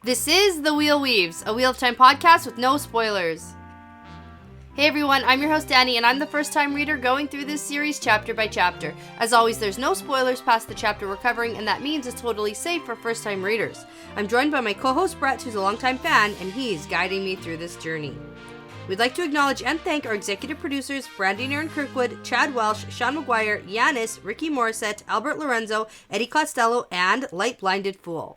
This is The Wheel Weaves, a Wheel of Time podcast with no spoilers. Hey everyone, I'm your host Danny, and I'm the first-time reader going through this series chapter by chapter. As always, there's no spoilers past the chapter we're covering, and that means it's totally safe for first-time readers. I'm joined by my co-host Brett, who's a longtime fan, and he's guiding me through this journey. We'd like to acknowledge and thank our executive producers, Brandy and Kirkwood, Chad Welsh, Sean McGuire, Yanis, Rikky Morrisette, Albert Lorenzo, Eddie Costello, and LightBlindedFool.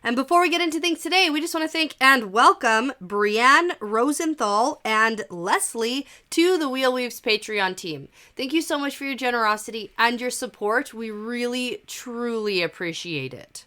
And before we get into things today, we just want to thank and welcome Brianne Rosenthal and Leslie to the Wheel Weaves Patreon team. Thank you so much for your generosity and your support. We really, truly appreciate it.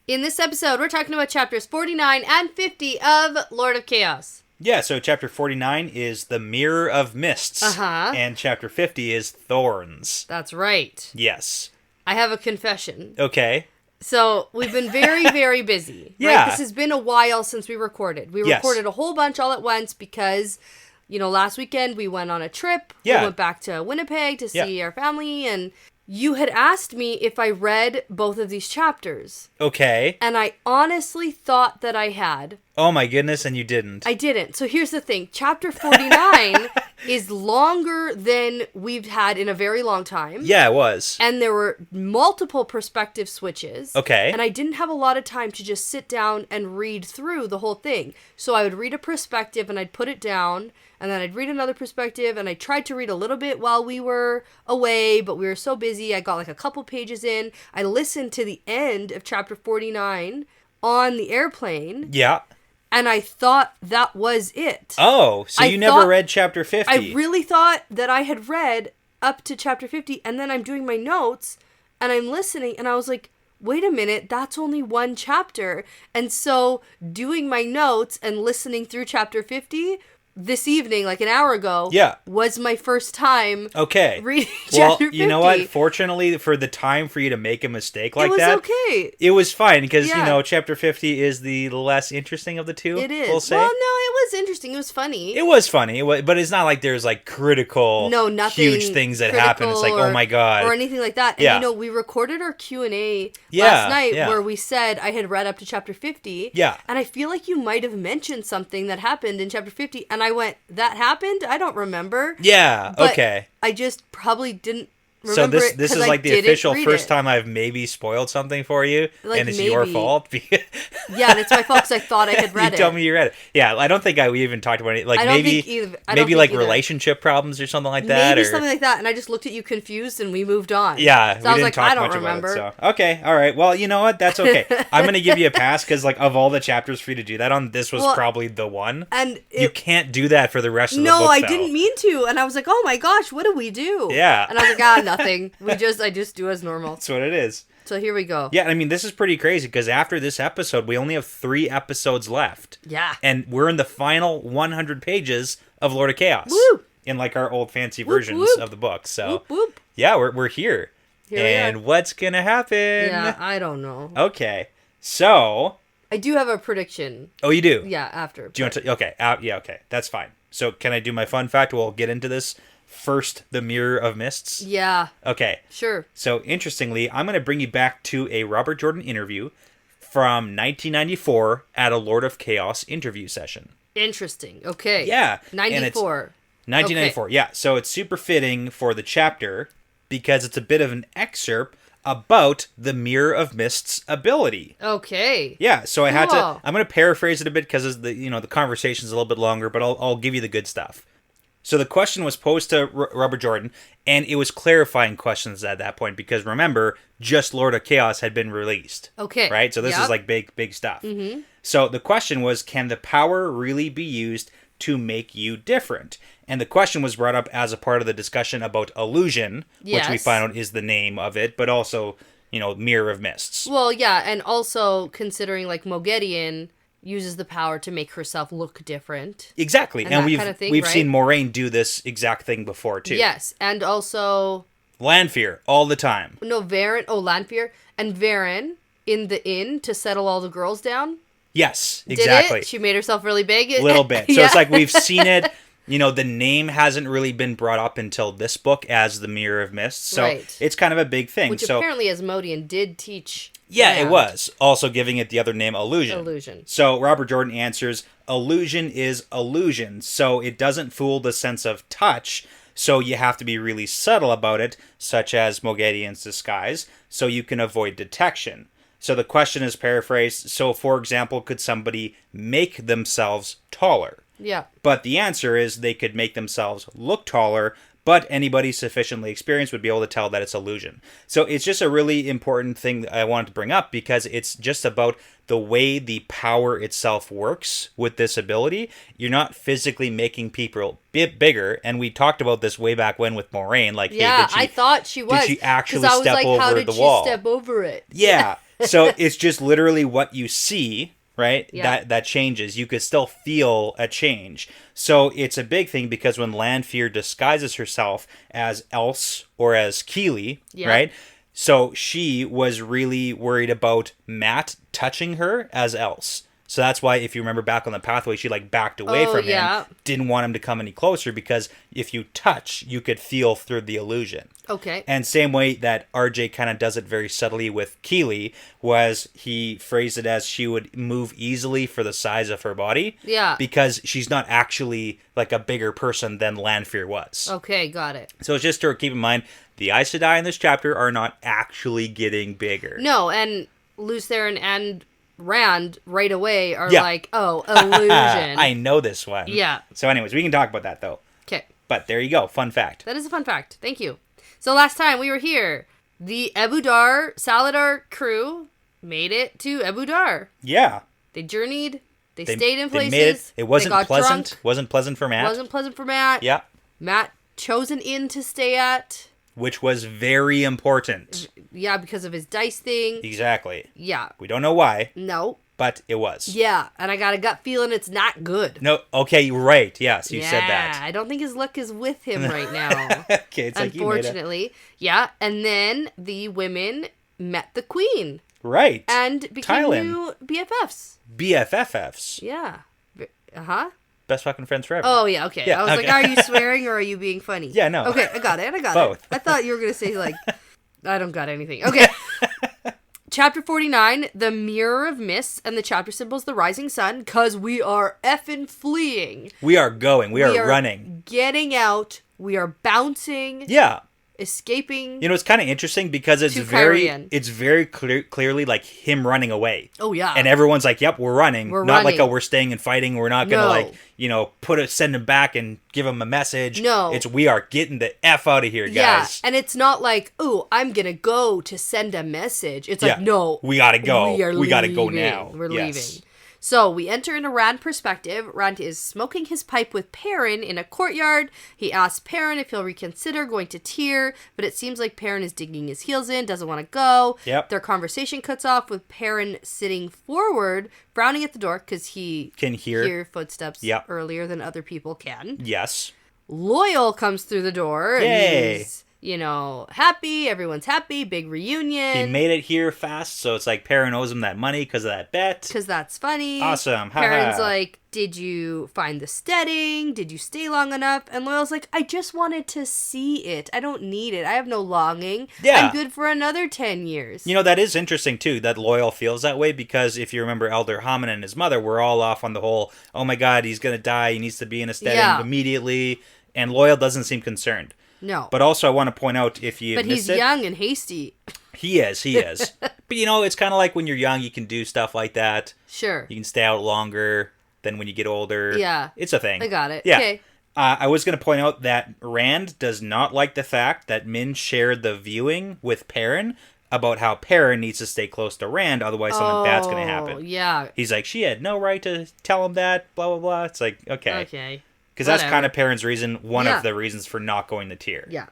In this episode, we're talking about chapters 49 and 50 of Lord of Chaos. Yeah, so chapter 49 is The Mirror of Mists. And chapter 50 is Thorns. That's right. Yes. I have a confession. Okay. So, we've been very, very busy. Yeah. Right? This has been a while since we recorded. We recorded a whole bunch all at once because, you know, last weekend we went on a trip. Yeah. We went back to Winnipeg to see our family, and you had asked me if I read both of these chapters. Okay. And I honestly thought that I had. Oh my goodness, and you didn't. I didn't. So here's the thing. Chapter 49 is longer than we've had in a very long time. Yeah, it was. And there were multiple perspective switches. Okay. And I didn't have a lot of time to just sit down and read through the whole thing. So I would read a perspective and I'd put it down. And then I'd read another perspective. And I tried to read a little bit while we were away. But we were so busy. I got like a couple pages in. I listened to the end of chapter 49 on the airplane. Yeah. And I thought that was it. Oh, so you never read chapter 50. I really thought that I had read up to chapter 50, and then I'm doing my notes, and I'm listening, and I was like, wait a minute, that's only one chapter. And so doing my notes and listening through chapter 50 this evening, like an hour ago, was my first time reading chapter 50. You know what? Fortunately, for the time for you to make a mistake like that, it was okay. It was fine, because, you know, chapter 50 is the less interesting of the two, it is. we'll say. Well, no, it was interesting. It was funny. It was funny, but it's not like there's, like, critical, huge things that happen. It's like, oh my god. Or anything like that. And, you know, we recorded our Q&A last night where we said I had read up to chapter 50. Yeah. And I feel like you might have mentioned something that happened in chapter 50, and I went, that happened? I don't remember. Yeah, but okay. I just probably didn't remember. So this is like the official first time I've maybe spoiled something for you, like, and it's your fault. Yeah, and it's my fault because I thought I had read it. You told me you read it. Yeah, I don't think we even talked about it. Like maybe like relationship problems or something like that. Maybe something like that, and I just looked at you confused and we moved on. Yeah, so I was like, I don't remember. So. Okay, all right. Well, you know what? That's okay. I'm going to give you a pass because like of all the chapters for you to do that on, this was probably the one. And you can't do that for the rest of the book. No, I didn't mean to. And I was like, oh my gosh, what do we do? Yeah. And I was like, nothing. I just do as normal. That's what it is. So here we go. Yeah, I mean, this is pretty crazy because after this episode, we only have 3 episodes left. Yeah. And we're in the final 100 pages of Lord of Chaos. Woo! In like our old fancy versions of the book. So, whoop, whoop. Yeah, we're here. And what's going to happen? Yeah, I don't know. Okay. So. I do have a prediction. Oh, you do? Yeah, after. Do you want to? Okay. Yeah, okay. That's fine. So can I do my fun fact? We'll get into this. First, The Mirror of Mists? Yeah. Okay. Sure. So, interestingly, I'm going to bring you back to a Robert Jordan interview from 1994 at a Lord of Chaos interview session. Interesting. Okay. Yeah. 94. 1994, okay. Yeah. So, it's super fitting for the chapter because it's a bit of an excerpt about the Mirror of Mist's ability. Okay. Yeah. So, I had to... I'm going to paraphrase it a bit because the conversation's a little bit longer, but I'll give you the good stuff. So the question was posed to Robert Jordan, and it was clarifying questions at that point, because remember, just Lord of Chaos had been released. Okay. Right? So this is like big stuff. Mm-hmm. So the question was, can the power really be used to make you different? And the question was brought up as a part of the discussion about illusion, which we find out is the name of it, but also, Mirror of Mists. Well, yeah, and also considering like Moghedien uses the power to make herself look different. Exactly. And we've kind of thing, seen Moiraine do this exact thing before, too. Yes, and also... Lanfear, all the time. No, Varen... Oh, Lanfear. And Varen in the inn to settle all the girls down. Yes, exactly. Did it? She made herself really big? A little bit. So it's like we've seen it... the name hasn't really been brought up until this book as the Mirror of Mists. So it's kind of a big thing. Which apparently Asmodean did teach Yeah, Rand. it was. Also giving it the other name, illusion. Illusion. So Robert Jordan answers, illusion is illusion, so it doesn't fool the sense of touch, so you have to be really subtle about it, such as Moghedien's disguise, so you can avoid detection. So the question is paraphrased, so for example, could somebody make themselves taller? Yeah. But the answer is they could make themselves look taller, but anybody sufficiently experienced would be able to tell that it's illusion. So it's just a really important thing that I wanted to bring up because it's just about the way the power itself works with this ability. You're not physically making people bigger, and we talked about this way back when with Moraine. Like, yeah, hey, did she, I thought she was. Did she actually 'cause I was step like, over how did the she wall? step over it? Yeah. So it's just literally what you see, right? Yeah. That changes. You could still feel a change. So it's a big thing because when Lanfear disguises herself as Else or as Keeley, Yeah. right? So she was really worried about Matt touching her as Else. So that's why, if you remember back on the pathway, she like backed away from yeah. him, didn't want him to come any closer because if you touch, you could feel through the illusion. Okay. And same way that RJ kind of does it very subtly with Keeley was he phrased it as she would move easily for the size of her body. Yeah. Because she's not actually like a bigger person than Lanfear was. Okay, got it. So it's just to keep in mind, the Aes Sedai in this chapter are not actually getting bigger. No, and Lutheran and Rand right away are Yeah. like, oh, illusion. I know this one. Yeah. So anyways, we can talk about that though. Okay. But there you go. Fun fact. That is a fun fact. Thank you. So last time we were here, the Ebudar Saladar crew made it to Ebudar. Yeah. They journeyed. They stayed in places. They made it. It wasn't they got pleasant. Drunk. Wasn't pleasant for Matt. Wasn't pleasant for Matt. Yeah. Matt chose an inn to stay at. Which was very important. Yeah, because of his dice thing. Exactly. Yeah. We don't know why, No. but it was. Yeah, and I got a gut feeling it's not good. No, okay, you're right. Yes, you said that. I don't think his luck is with him right now. Okay, it's like you made it. Unfortunately. Yeah, and then the women met the queen Right. and became Thailand. new BFFs. BFFs. Yeah. Uh-huh. Best fucking friends forever. Oh, yeah, okay. Yeah, I was okay. like, are you swearing or are you being funny? Yeah, no. Okay, I got it. Both. I thought you were going to say, like, I don't got anything. Okay. Chapter 49, the Mirror of Mists, and the chapter symbol's the rising sun, because we are effing fleeing. We are going. We are running. Getting out. We are bouncing. Yeah. Escaping. You know, it's kind of interesting because it's To very Cairhien. clearly like him running away. Oh, yeah. And everyone's like, yep, we're running. We're not running. like, oh, we're staying and fighting. We're not going to No. send him back and give him a message. No. It's we are getting the F out of here, guys. Yeah, and it's not like, oh, I'm going to go to send a message. It's like, no. We got to go. We got to go leaving. now. We're Yes. leaving. So we enter into Rand perspective. Rand is smoking his pipe with Perrin in a courtyard. He asks Perrin if he'll reconsider going to Tyr, but it seems like Perrin is digging his heels in, doesn't want to go. Yep. Their conversation cuts off with Perrin sitting forward, frowning at the door because he Can hear. footsteps Yep. earlier than other people can. Yes. Loyal comes through the door. Yay. And he's, happy. Everyone's happy. Big reunion. He made it here fast, so it's like Perrin owes him that money because of that bet. Because that's funny. Awesome. Ha Perrin's ha. like, did you find the steading? Did you stay long enough? And Loyal's like, I just wanted to see it. I don't need it. I have no longing. Yeah. I'm good for another 10 years. You know, that is interesting, too, that Loyal feels that way, because if you remember Elder Hammond and his mother, we're all off on the whole, oh my god, he's going to die, he needs to be in a steading Yeah. immediately, and Loyal doesn't seem concerned. No. But also, I want to point out, if you But missed he's it, young and hasty. He is. But it's kind of like when you're young, you can do stuff like that. Sure. You can stay out longer than when you get older. Yeah. It's a thing. I got it. Yeah. Okay. I was going to point out that Rand does not like the fact that Min shared the viewing with Perrin about how Perrin needs to stay close to Rand, otherwise something bad's going to happen. Yeah. He's like, she had no right to tell him that, blah, blah, blah. It's like, okay. Okay. Because that's Whatever. kind of Perrin's reason, one Yeah. of the reasons for not going to Tyr. Yeah.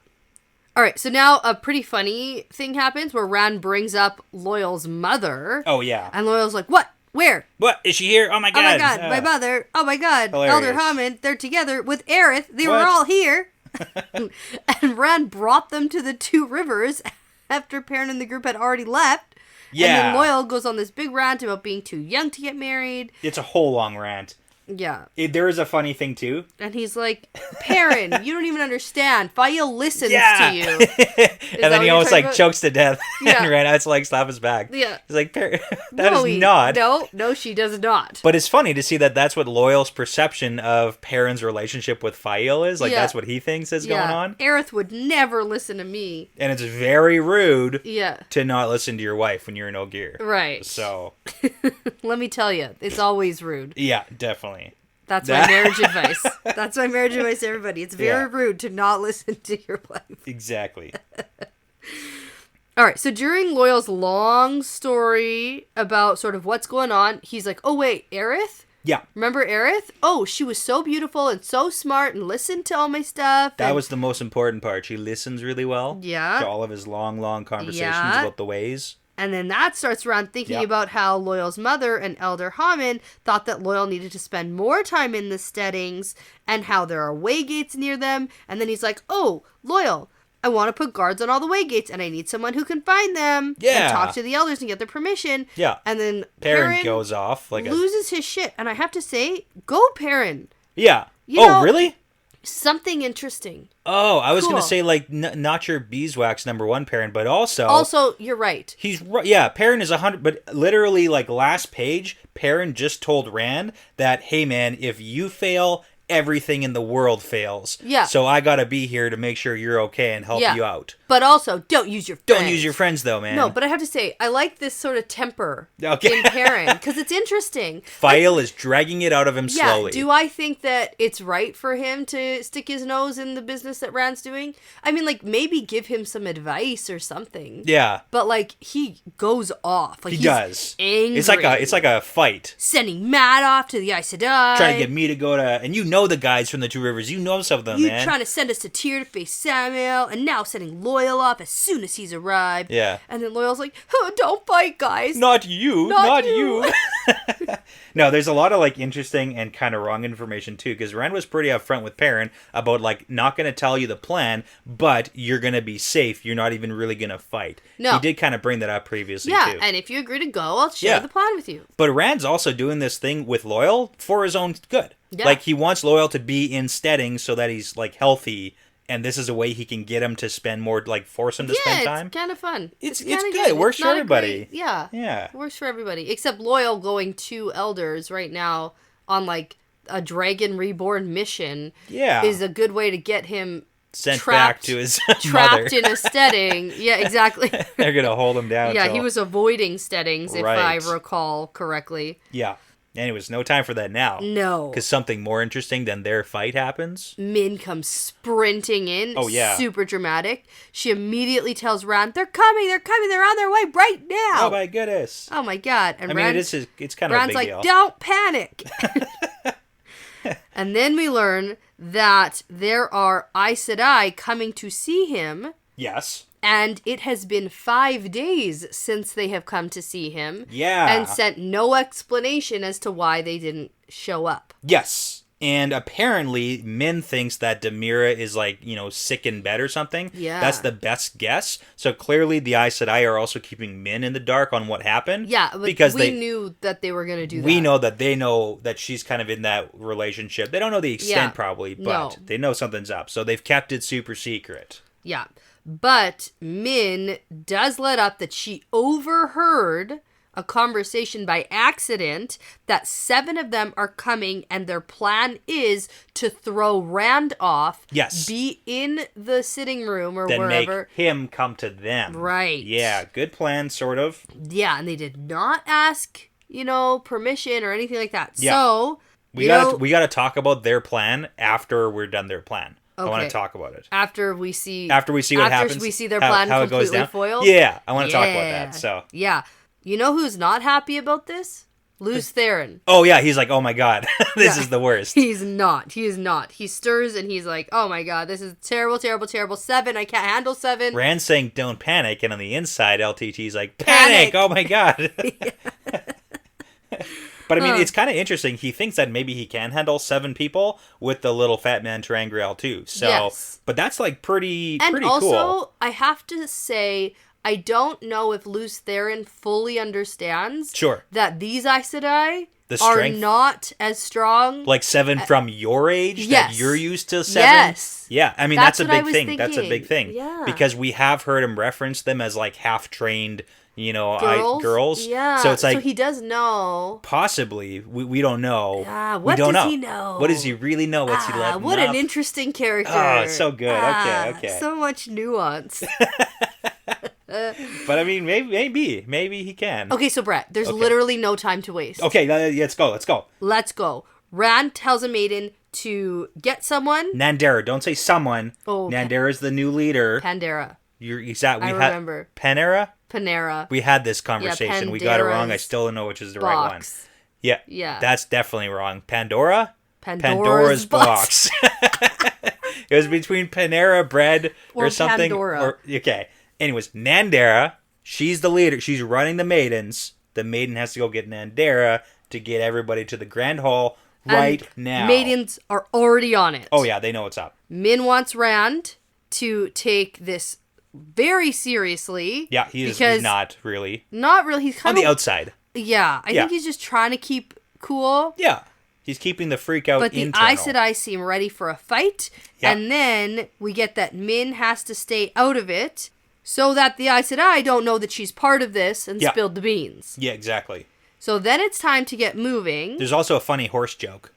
All right, so now a pretty funny thing happens where Rand brings up Loyal's mother. Oh, yeah. And Loyal's like, what? Where? What? Is she here? Oh, my God. Oh my god, my mother. Oh my god, Hilarious. Elder Hammond. They're together with Aerith. They were What? all here. And Rand brought them to the Two Rivers after Perrin and the group had already left. Yeah. And then Loyal goes on this big rant about being too young to get married. It's a whole long rant. Yeah. There is a funny thing, too. And he's like, Perrin, you don't even understand. Fael listens to you. And then he almost, like, chokes to death. Yeah. And ran out to, like, slap his back. Yeah. He's like, Perrin, not. No, she does not. But it's funny to see that that's what Loyal's perception of Perrin's relationship with Fael is. Like, that's what he thinks is going on. Aerith would never listen to me. And it's very rude to not listen to your wife when you're in Ogier. Right. So. Let me tell you, it's always rude. Yeah, definitely. That's my marriage advice. That's my marriage advice to everybody. It's very rude to not listen to your wife. Exactly. All right, so during Loyal's long story about sort of what's going on, he's like, oh, wait, Aerith? Yeah. Remember Aerith? Oh, she was so beautiful and so smart and listened to all my stuff. That was the most important part. She listens really well. Yeah. To all of his long conversations about the ways. And then that starts around thinking about how Loyal's mother and Elder Hammond thought that Loyal needed to spend more time in the steadings and how there are waygates near them. And then he's like, oh, Loyal, I want to put guards on all the waygates and I need someone who can find them and talk to the elders and get their permission. Yeah. And then Perrin goes off. Loses his shit. And I have to say, go Perrin. Yeah. You know, really? Something interesting. Oh, I was going to say, like, not your beeswax #1 Perrin, but also... Also, you're right. He's right. Yeah, Perrin is 100... But literally, like, last page, Perrin just told Rand that, hey, man, if you fail, everything in the world fails. Yeah. So I got to be here to make sure you're okay and help you out. But also, don't use your friends. Don't use your friends, though, man. No, but I have to say, I like this sort of temper in Perrin, because it's interesting. Fael is dragging it out of him slowly. Do I think that it's right for him to stick his nose in the business that Rand's doing? I mean, like, maybe give him some advice or something. Yeah. But, like, he goes off. Like, he does. Angry. It's like a fight. Sending Matt off to the Aes Sedai. Trying to get me to go to... And you know the guys from the Two Rivers. You know some of them, man. You trying to send us to Tyr to face Samuel, and now sending Loyal off as soon as he's arrived. Yeah. And then Loyal's like, oh, don't fight, guys. Not you. Not you. No, there's a lot of, like, interesting and kind of wrong information, too, because Rand was pretty upfront with Perrin about, like, not going to tell you the plan, but you're going to be safe. You're not even really going to fight. No. He did kind of bring that up previously, too. Yeah, and if you agree to go, I'll share the plan with you. But Rand's also doing this thing with Loyal for his own good. Yeah. Like, he wants Loyal to be in steading so that he's, like, healthy, and this is a way he can get him to spend more, like, force him to spend time. Yeah, it's kind of fun. It's good. It works for everybody. Yeah. It works for everybody. Except Loyal going to Elders right now on, like, a Dragon Reborn mission is a good way to get him sent back to his trapped in a steading. Yeah, exactly. They're going to hold him down. Yeah, he was avoiding steadings, if I recall correctly. Yeah. Anyways, no time for that now. No. Because something more interesting than their fight happens. Min comes sprinting in. Oh, yeah. Super dramatic. She immediately tells Rand, they're coming, they're on their way right now. Oh, my goodness. Oh, my God. And it's kind of a big deal. Rand's like, don't panic. And then we learn that there are Aes Sedai coming to see him. Yes. And it has been 5 days since they have come to see him. Yeah. And sent no explanation as to why they didn't show up. Yes. And apparently, Min thinks that Demira is, like, sick in bed or something. Yeah. That's the best guess. So clearly, the Aes Sedai are also keeping Min in the dark on what happened. Yeah, but because we knew that they were going to do that. We know that they know that she's kind of in that relationship. They don't know the extent, probably, but they know something's up. So they've kept it super secret. Yeah. But Min does let up that she overheard a conversation by accident that 7 of them are coming and their plan is to throw Rand off. Yes. Be in the sitting room or then wherever. Make him come to them. Right. Yeah, good plan, sort of. Yeah, and they did not ask, permission or anything like that. Yeah. So, we gotta talk about their plan after we're done their plan. Okay. I want to talk about it. After we see what happens. After we see their plan how completely it goes down. foiled. Yeah, I want to talk about that. So. Yeah. You know who's not happy about this? Lews Theron. Oh, yeah. He's like, oh, my God. This is the worst. He's not. He is not. He stirs and he's like, oh, my God. This is terrible, terrible, terrible. 7. I can't handle 7. Rand's saying, don't panic. And on the inside, LTT's like, panic. Oh, my God. But, I mean, it's kind of interesting. He thinks that maybe he can handle 7 people with the little fat man Terangriel, too. So, yes. But that's, like, pretty cool. And also, I have to say, I don't know if Lews Theron fully understands that these Aes Sedai The are strength? not as strong. Like 7 from your age Yes. that you're used to 7? Yes. Yeah, I mean, That's that's a what I big was thing. That's a big thinking. thing. Yeah. Because we have heard him reference them as like half-trained, girls. Yeah. So it's like, so he does know. possibly, we don't know. What we don't does know. he know? What does he really know? What's he letting What up? an interesting character. Oh, it's so good. Okay. So much nuance. But I mean, maybe he can. Okay, so Brett, there's literally no time to waste. Okay, let's go. Let's go. Rand tells a maiden to get someone. Nandera, don't say someone. Oh, Nandera's the new leader. Pandera. I remember. Panera? We had this conversation. We got it wrong. I still don't know which is the right one. Yeah. Yeah. That's definitely wrong. Pandora? Pandora's box. It was between Panera Bread or something. Pandora. Okay. Anyways, Nandera, she's the leader. She's running the maidens. The maiden has to go get Nandera to get everybody to the Grand Hall now. Maidens are already on it. Oh, yeah. They know what's up. Min wants Rand to take this very seriously. Yeah, he's not really. Not really. He's kind of on the outside. Yeah, I think he's just trying to keep cool. Yeah, he's keeping the freak out. But the Aes Sedai seem ready for a fight, and then we get that Min has to stay out of it, so that the Aes Sedai don't know that she's part of this and spilled the beans. Yeah, exactly. So then it's time to get moving. There's also a funny horse joke.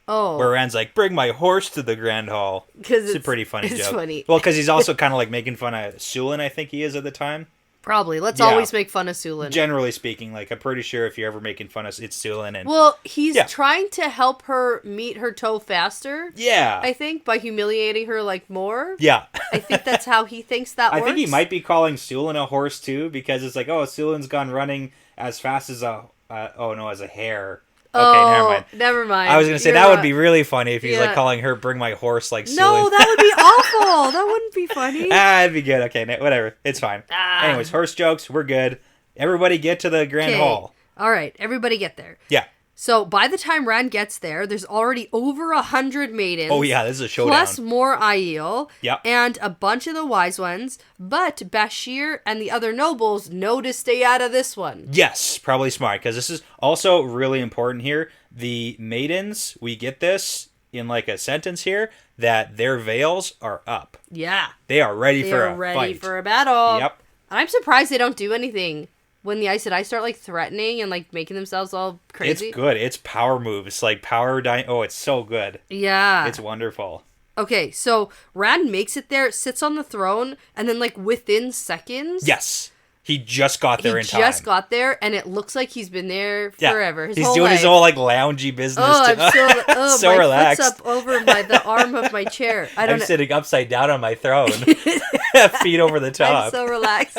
Oh. Where Rand's like, bring my horse to the Grand Hall. It's a pretty funny joke. Funny. Well, because he's also kind of like making fun of Sulin, I think he is at the time. Probably. Let's always make fun of Sulin. Generally speaking, like, I'm pretty sure if you're ever making fun of it's Sulin. And well, he's trying to help her meet her toe faster. Yeah. I think, by humiliating her, like, more. Yeah. I think that's how he thinks that works. I think he might be calling Sulin a horse, too, because it's like, Sulin's gone running as fast as as a hare. Okay, never mind. I was going to say, that would be really funny if he's like calling her, bring my horse like Sulin. No, that would be awful. That wouldn't be funny. It'd be good. Okay, whatever. It's fine. Anyways, horse jokes, we're good. Everybody get to the Grand Hall. All right, everybody get there. Yeah. So by the time Rand gets there, there's already over 100 maidens. Oh yeah, this is a showdown. Plus more Aiel. Yep. And a bunch of the wise ones. But Bashir and the other nobles know to stay out of this one. Yes, probably smart, because this is also really important here. The maidens, we get this in like a sentence here, that their veils are up. Yeah. They are ready for a fight. Ready for a battle. Yep. I'm surprised they don't do anything. When the Aes Sedai start, like, threatening and, like, making themselves all crazy. It's good. It's power moves. Like, it's so good. Yeah. It's wonderful. Okay, so Rand makes it there, sits on the throne, and then, like, within seconds... Yes. He just got there in time. He just got there, and it looks like he's been there forever. He's doing his whole, like, loungy business. I'm so my relaxed. Foot's up over the arm of my chair. I'm sitting upside down on my throne. Feet over the top. I'm so relaxed.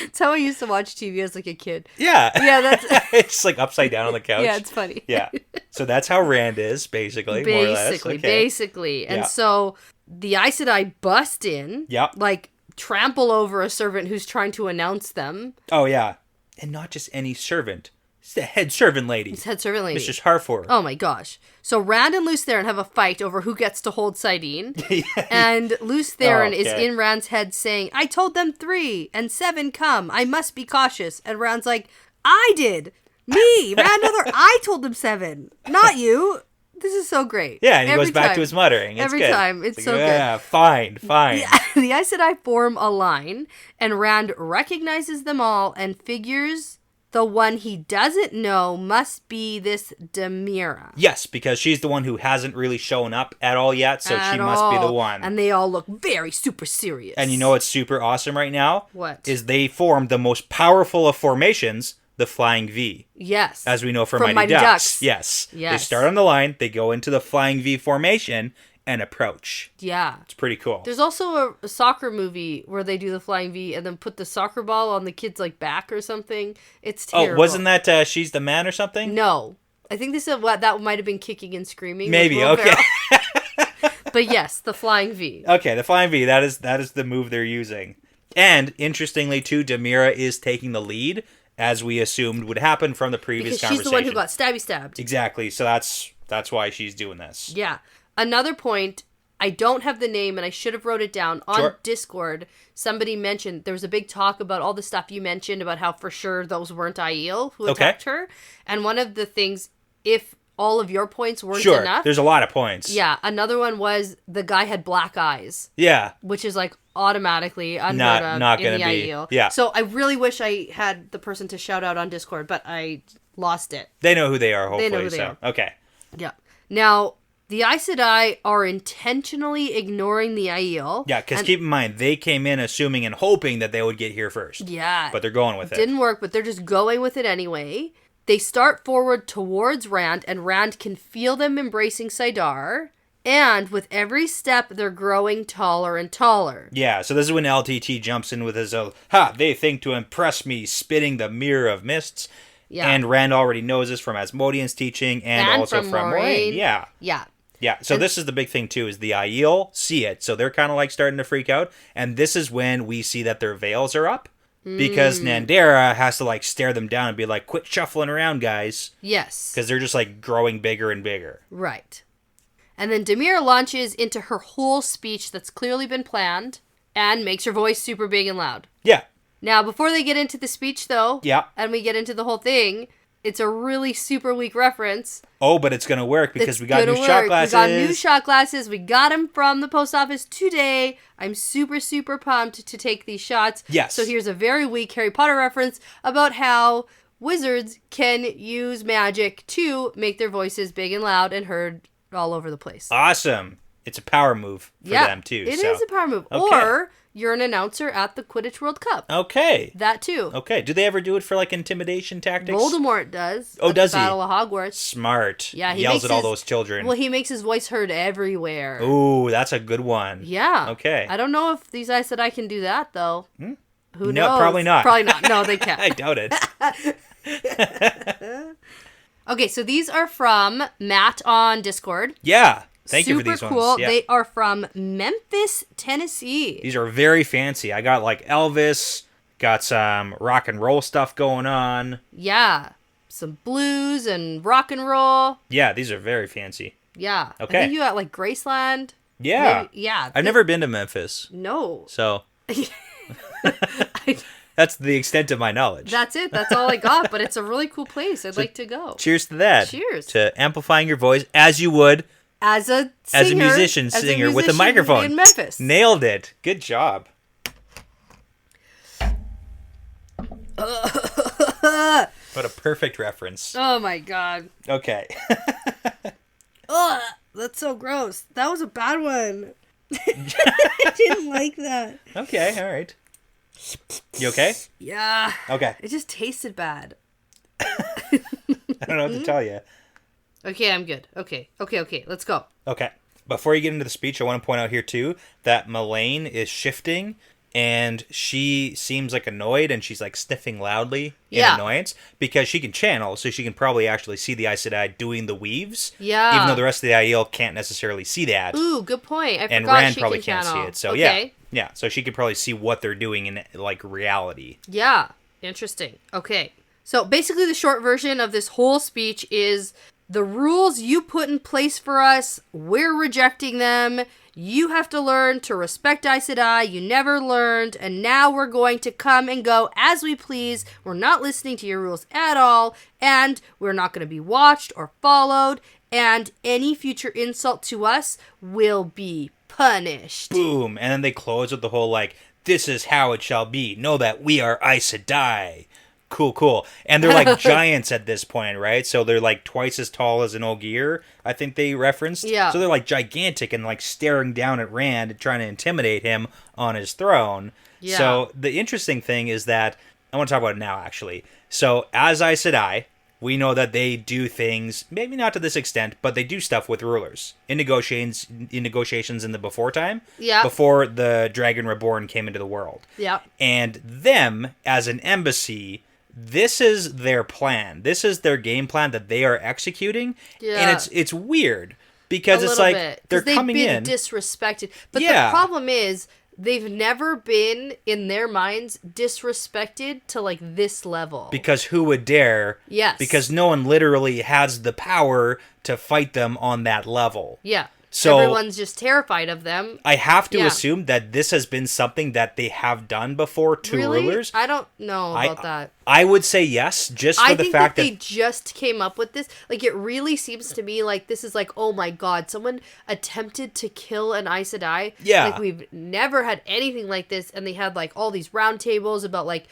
That's how I used to watch TV as like a kid. Yeah. Yeah, that's it's like upside down on the couch. Yeah, it's funny. Yeah. So that's how Rand is, basically, more or less. Okay. Basically. And so the Aes Sedai bust in. Yep. Like, trample over a servant who's trying to announce them. Oh, yeah. And not just any servant. It's the head servant lady. It's head servant lady. Mistress Harford. Oh, my gosh. So Rand and Lews Therin have a fight over who gets to hold Sidene. And Lews Therin is in Rand's head saying, I told them 3 and 7 come. I must be cautious. And Rand's like, I did. Me. Rand I told them 7. Not you. This is so great. Yeah, and he goes back to his muttering. It's every good. time. It's so good. Yeah, fine. The Aes Sedai form a line, and Rand recognizes them all and figures the one he doesn't know must be this Demira. Yes, because she's the one who hasn't really shown up at all yet, so she must be the one. And they all look very super serious. And you know what's super awesome right now? What? Is they formed the most powerful of formations, the Flying V. Yes. As we know from Mighty Ducks. Yes. They start on the line, they go into the Flying V formation, and approach. Yeah. It's pretty cool. There's also a soccer movie where they do the Flying V and then put the soccer ball on the kid's like back or something. It's terrible. Oh, wasn't that She's the Man or something? No. I think this is that might have been Kicking and Screaming. Maybe, okay. But yes, the Flying V. Okay, the Flying V, that is the move they're using. And interestingly too, Demira is taking the lead, as we assumed would happen from the previous conversation. She's the one who got stabbed. Exactly. So that's why she's doing this. Yeah. Another point I don't have the name, and I should have wrote it down. On Sure. Discord, somebody mentioned, there was a big talk about all the stuff you mentioned about how for sure those weren't Aiel who attacked her. And one of the things, if all of your points weren't Sure, enough. there's a lot of points. Yeah, another one was the guy had black eyes. Yeah. Which is like automatically unheard of Not in gonna the be. Aiel. Yeah. So I really wish I had the person to shout out on Discord, but I lost it. They know who they are, hopefully. They know who they are. Okay. Yeah. Now, the Aes Sedai are intentionally ignoring the Aiel. Yeah, because keep in mind, they came in assuming and hoping that they would get here first. Yeah. But they're going with it. Didn't work, but they're just going with it anyway. They start forward towards Rand, and Rand can feel them embracing Saidar. And with every step, they're growing taller and taller. Yeah, so this is when LTT jumps in with his, they think to impress me, spitting the mirror of mists. Yeah. And Rand already knows this from Asmodean's teaching and also from Moiraine. Yeah. Yeah. Yeah, so this is the big thing, too, is the Aiel see it. So they're kind of like starting to freak out. And this is when we see that their veils are up. Because Nandera has to like stare them down and be like, quit shuffling around, guys. Yes. Because they're just like growing bigger and bigger. Right. And then Demir launches into her whole speech that's clearly been planned and makes her voice super big and loud. Yeah. Now, before they get into the speech, though, Yeah. and we get into the whole thing, it's a really super weak reference. Oh, but it's going to work because It's we got new gonna shot work. glasses. We got new shot glasses. We got them from the post office today. I'm super, super pumped to take these shots. Yes. So here's a very weak Harry Potter reference about how wizards can use magic to make their voices big and loud and heard all over the place. Awesome. It's a power move for them, too. It is a power move. Okay. Or you're an announcer at the Quidditch World Cup. Okay. That, too. Okay. Do they ever do it for, like, intimidation tactics? Voldemort does. Oh, at does the he? Battle of Hogwarts. Smart. Yeah, he yells makes at all his- those children. Well, he makes his voice heard everywhere. Ooh, that's a good one. Yeah. Okay. I don't know if these Aes Sedai can do that, though. Who No, knows? probably not. Probably not. No, they can't. I doubt it. Okay, so these are from Matt on Discord. Yeah. Thank you for these Super cool. ones. Yeah. They are from Memphis, Tennessee. These are very fancy. I got, like, Elvis, got some rock and roll stuff going on. Yeah. Some blues and rock and roll. Yeah, these are very fancy. Yeah. Okay. I think you got, like, Graceland. Yeah. Maybe, yeah. I've never been to Memphis, No. so that's the extent of my knowledge. That's it. That's all I got. But it's a really cool place. I'd like to go. Cheers to that. Cheers. To amplifying your voice as you would As a singer. as a musician singer with a microphone. In Memphis. Nailed it. Good job. What a perfect reference. Oh my god. Okay. Ugh, that's so gross. That was a bad one. I didn't like that. Okay, all right. You okay? Yeah. Okay. It just tasted bad. I don't know what to tell you. Okay, I'm good. Okay, let's go. Okay. Before you get into the speech, I want to point out here, too, that Melaine is shifting, and she seems, like, annoyed, and she's, like, sniffing loudly in annoyance, because she can channel, so she can probably actually see the Aes Sedai doing the weaves. Yeah. Even though the rest of the Aiel can't necessarily see that. Ooh, good point. I and forgot Rand she probably can can't channel. see it. So, okay. yeah, so she could probably see what they're doing in, like, reality. Yeah. Interesting. Okay. So, basically, the short version of this whole speech is the rules you put in place for us, we're rejecting them. You have to learn to respect Aes Sedai. You never learned, and now we're going to come and go as we please. We're not listening to your rules at all, and we're not going to be watched or followed, and any future insult to us will be punished. Boom. And then they close with the whole, like, this is how it shall be. Know that we are Aes Sedai. Cool. And they're like giants at this point, right? So they're like twice as tall as an Ogier, I think they referenced. Yeah. So they're like gigantic and like staring down at Rand and trying to intimidate him on his throne. Yeah. So the interesting thing is that, I want to talk about it now, actually. So as Aes Sedai, we know that they do things, maybe not to this extent, but they do stuff with rulers in negotiations in the before time. Yeah. Before the Dragon Reborn came into the world. Yeah. And them, as an embassy, this is their plan. This is their game plan that they are executing. Yeah. And it's weird because A it's little like bit. 'Cause they're they've coming been in. disrespected. But Yeah. the problem is they've never been, in their minds, disrespected to like this level. Because who would dare? Yes. Because no one literally has the power to fight them on that level. Yeah. So everyone's just terrified of them. I have to assume that this has been something that they have done before to rulers. I don't know about that. I would say yes, just for the fact that they just came up with this. Like, it really seems to me like this is like, oh my god, someone attempted to kill an Aes Sedai. Yeah. Like, we've never had anything like this, and they had like all these round tables about like,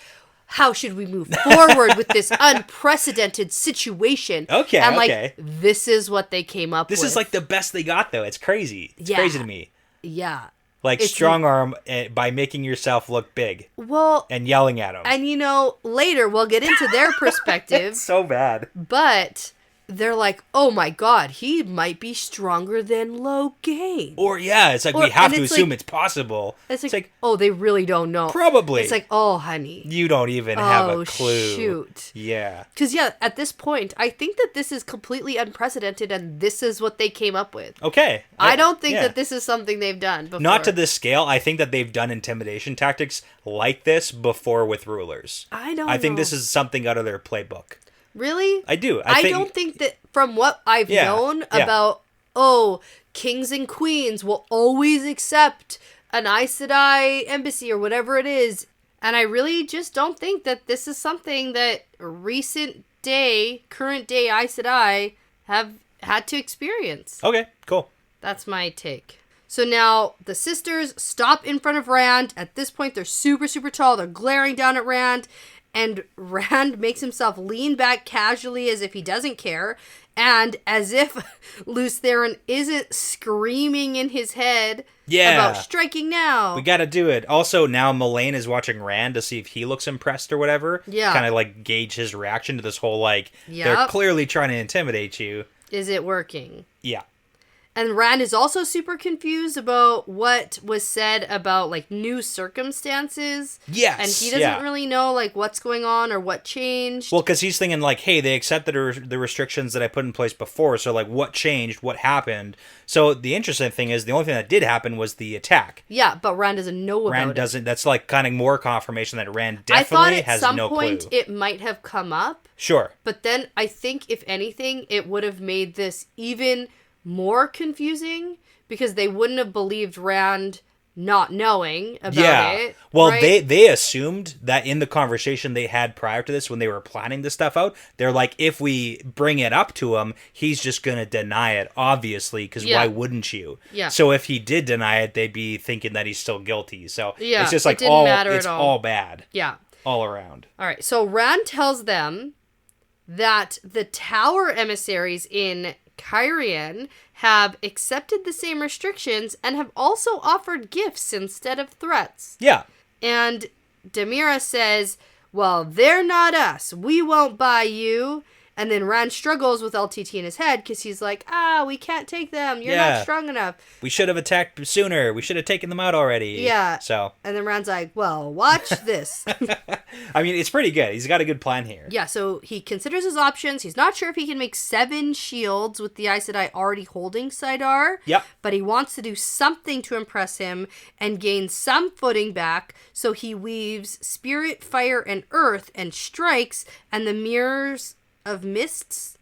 how should we move forward with this unprecedented situation? Okay, and like, okay. this is what they came up with. This is like the best they got, though. It's crazy. It's crazy to me. Yeah. Like, strong arm by making yourself look big. Well, and yelling at them. And you know, later we'll get into their perspective. It's so bad. But they're like, oh my god, he might be stronger than LoC. Or it's like we have to assume it's possible. It's like, oh, they really don't know. Probably. It's like, oh, honey. You don't even have a clue. Shoot. Yeah. Because, at this point, I think that this is completely unprecedented and this is what they came up with. Okay. I don't think that this is something they've done before. Not to this scale. I think that they've done intimidation tactics like this before with rulers. I think this is something out of their playbook. Really? I do. I don't think that from what I've known about, kings and queens will always accept an Aes Sedai embassy or whatever it is. And I really just don't think that this is something that current day Aes Sedai have had to experience. Okay, cool. That's my take. So now the sisters stop in front of Rand. At this point, they're super, super tall. They're glaring down at Rand. And Rand makes himself lean back casually as if he doesn't care. And as if Lews Therin isn't screaming in his head about striking now. We gotta do it. Also, now Mullane is watching Rand to see if he looks impressed or whatever. Yeah. Kind of like gauge his reaction to this whole they're clearly trying to intimidate you. Is it working? Yeah. And Rand is also super confused about what was said about, like, new circumstances. Yes. And he doesn't really know, like, what's going on or what changed. Well, because he's thinking, like, hey, they accepted the restrictions that I put in place before, so, like, what changed? What happened? So the interesting thing is the only thing that did happen was the attack. Yeah, but Rand doesn't know about it. Rand doesn't. That's, like, kind of more confirmation that Rand definitely has no clue. I thought at some point it might have come up. Sure. But then I think, if anything, it would have made this even more confusing because they wouldn't have believed Rand not knowing about it. Well, right? they assumed that in the conversation they had prior to this when they were planning this stuff out, they're like, if we bring it up to him, he's just going to deny it, obviously, because why wouldn't you? Yeah. So if he did deny it, they'd be thinking that he's still guilty. So it's just like all bad. Yeah. All around. All right. So Rand tells them that the tower emissaries in Cairhien have accepted the same restrictions and have also offered gifts instead of threats. Yeah. And Demira says, well, they're not us. We won't buy you. And then Rand struggles with LTT in his head because he's like, we can't take them. You're not strong enough. We should have attacked sooner. We should have taken them out already. Yeah. So. And then Rand's like, well, watch this. I mean, it's pretty good. He's got a good plan here. Yeah, so he considers his options. He's not sure if he can make 7 shields with the Aes Sedai already holding Saidar. Yep. But he wants to do something to impress him and gain some footing back. So he weaves spirit, fire, and earth and strikes, and the mirrors of mists,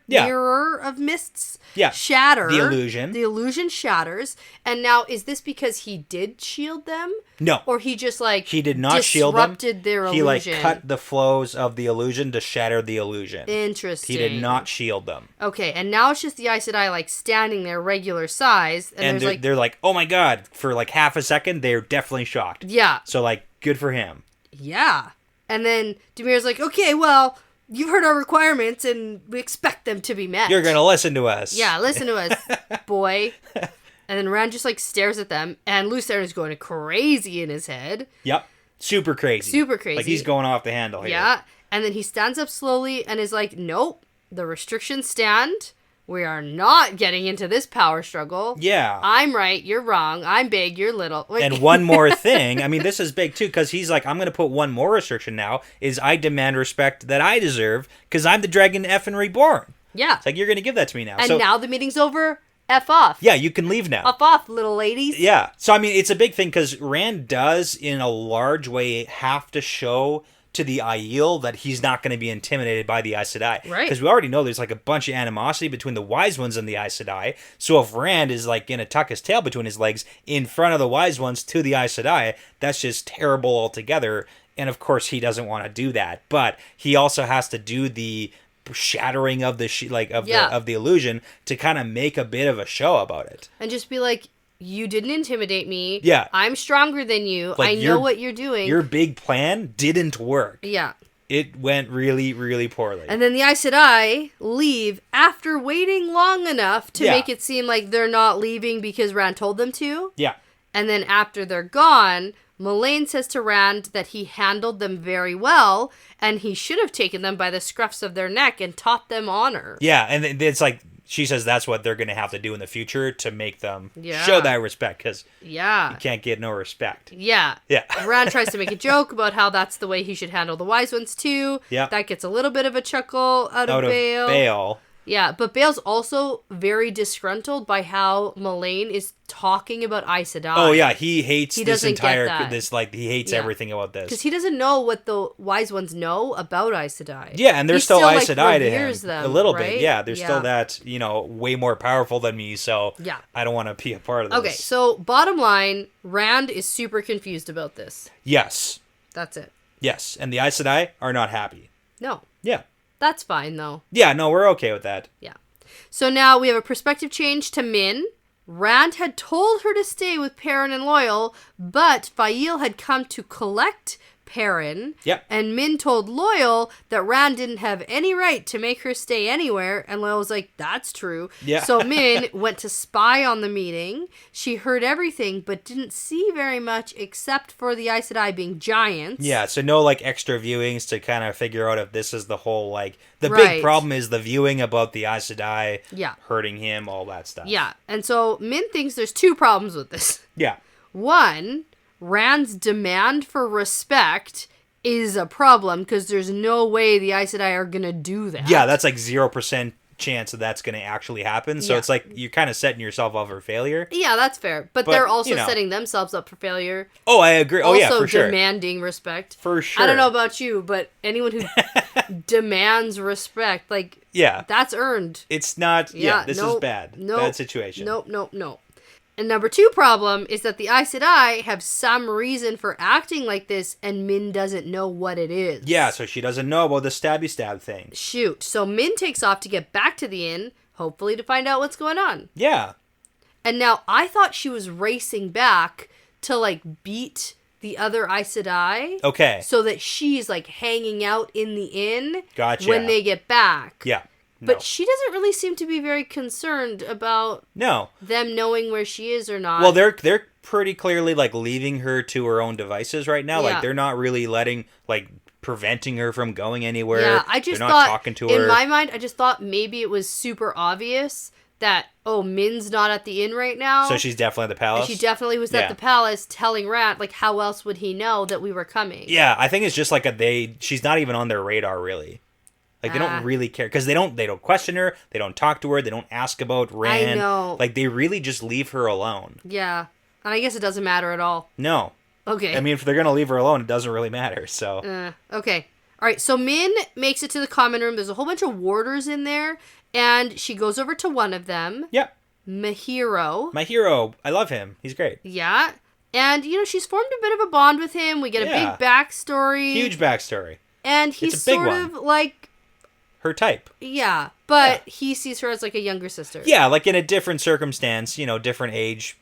mirror of mists, shatter. The illusion. The illusion shatters. And now, is this because he did shield them? No. Or he just, he did not shield them. Disrupted their illusion. He, cut the flows of the illusion to shatter the illusion. Interesting. He did not shield them. Okay, and now it's just the Aes Sedai, standing there regular size. And they're like, oh my god, for, half a second, they're definitely shocked. Yeah. So, good for him. Yeah. And then Demir's like, okay, well, you've heard our requirements, and we expect them to be met. You're going to listen to us. Yeah, listen to us, boy. And then Rand just, stares at them, and Lews Therin is going crazy in his head. Yep. Super crazy. Super crazy. He's going off the handle here. Yeah. And then he stands up slowly and is like, nope, the restrictions stand. We are not getting into this power struggle. Yeah. I'm right, you're wrong. I'm big, you're little. And one more thing. I mean, this is big, too, because he's like, I'm going to put one more restriction now, is I demand respect that I deserve, because I'm the dragon effing reborn. Yeah. It's like, you're going to give that to me now. And now the meeting's over. F off. Yeah, you can leave now. F off, little ladies. Yeah. So, I mean, it's a big thing, because Rand does, in a large way, have to show to the Aiel that he's not going to be intimidated by the Aes Sedai. Right. Because we already know there's like a bunch of animosity between the Wise Ones and the Aes Sedai. So if Rand is like going to tuck his tail between his legs in front of the Wise Ones to the Aes Sedai, that's just terrible altogether. And of course he doesn't want to do that. But he also has to do the shattering of the the illusion to kind of make a bit of a show about it. And just be like, you didn't intimidate me. Yeah. I'm stronger than you. Like, I know what you're doing. Your big plan didn't work. Yeah. It went really, really poorly. And then the Aes Sedai leave after waiting long enough to make it seem like they're not leaving because Rand told them to. Yeah. And then after they're gone, Molayne says to Rand that he handled them very well and he should have taken them by the scruffs of their neck and taught them honor. Yeah, and it's like, she says that's what they're going to have to do in the future to make them show that respect, because you can't get no respect. Yeah. Rand tries to make a joke about how that's the way he should handle the Wise Ones too. Yeah. That gets a little bit of a chuckle out of Bael. Yeah, but Bael's also very disgruntled by how Molayne is talking about Aes Sedai. Oh yeah, he hates he this entire he hates everything about this. Because he doesn't know what the Wise Ones know about Aes Sedai. Yeah, and they're still Aes Sedai to him. Them, a little right? bit. Yeah, they're still that, way more powerful than me, so I don't want to be a part of this. Okay, so bottom line, Rand is super confused about this. Yes. That's it. Yes, and the Aes Sedai are not happy. No. Yeah. That's fine, though. Yeah, no, we're okay with that. Yeah. So now we have a perspective change to Min. Rand had told her to stay with Perrin and Loyal, but Faile had come to collect Perrin. Yep. And Min told Loyal that Rand didn't have any right to make her stay anywhere, and Loyal was like, that's true. Yeah. So Min went to spy on the meeting. She heard everything, but didn't see very much except for the Aes Sedai being giants. Yeah, so no, extra viewings to kind of figure out if this is the whole, the big problem is the viewing about the Aes Sedai hurting him, all that stuff. Yeah, and so Min thinks there's two problems with this. Yeah. One, Rand's demand for respect is a problem because there's no way the Aes Sedai are going to do that. Yeah, that's 0% chance that that's going to actually happen. So it's you're kind of setting yourself up for failure. Yeah, that's fair. But they're also setting themselves up for failure. Oh, I agree. Oh, yeah, for sure. Also demanding respect. For sure. I don't know about you, but anyone who demands respect, that's earned. It's not, this is bad. Bad situation. Nope. And number two problem is that the Aes Sedai have some reason for acting like this, and Min doesn't know what it is. Yeah, so she doesn't know about the stabby stab thing. Shoot. So Min takes off to get back to the inn, hopefully to find out what's going on. Yeah. And now I thought she was racing back to beat the other Aes Sedai. Okay. So that she's hanging out in the inn. Gotcha. When they get back. Yeah. No. But she doesn't really seem to be very concerned about them knowing where she is or not. Well, they're pretty clearly leaving her to her own devices right now. Yeah. They're not really preventing her from going anywhere. Yeah, I just they're thought, not talking to her. In my mind, I just thought maybe it was super obvious that, Min's not at the inn right now. So she's definitely at the palace? And she definitely was at the palace telling Rand, how else would he know that we were coming? Yeah, I think it's just she's not even on their radar, really. They don't really care because they don't question her, they don't talk to her, they don't ask about Rand. I know. They really just leave her alone. Yeah, and I guess it doesn't matter at all. No. Okay. I mean, if they're gonna leave her alone, it doesn't really matter. So. Okay. All right. So Min makes it to the common room. There's a whole bunch of warders in there, and she goes over to one of them. Yep. Mahiro. My hero. I love him. He's great. Yeah. And she's formed a bit of a bond with him. We get a big backstory. Huge backstory. And he's sort of her type. Yeah, but he sees her as a younger sister. Yeah, in a different circumstance, different age,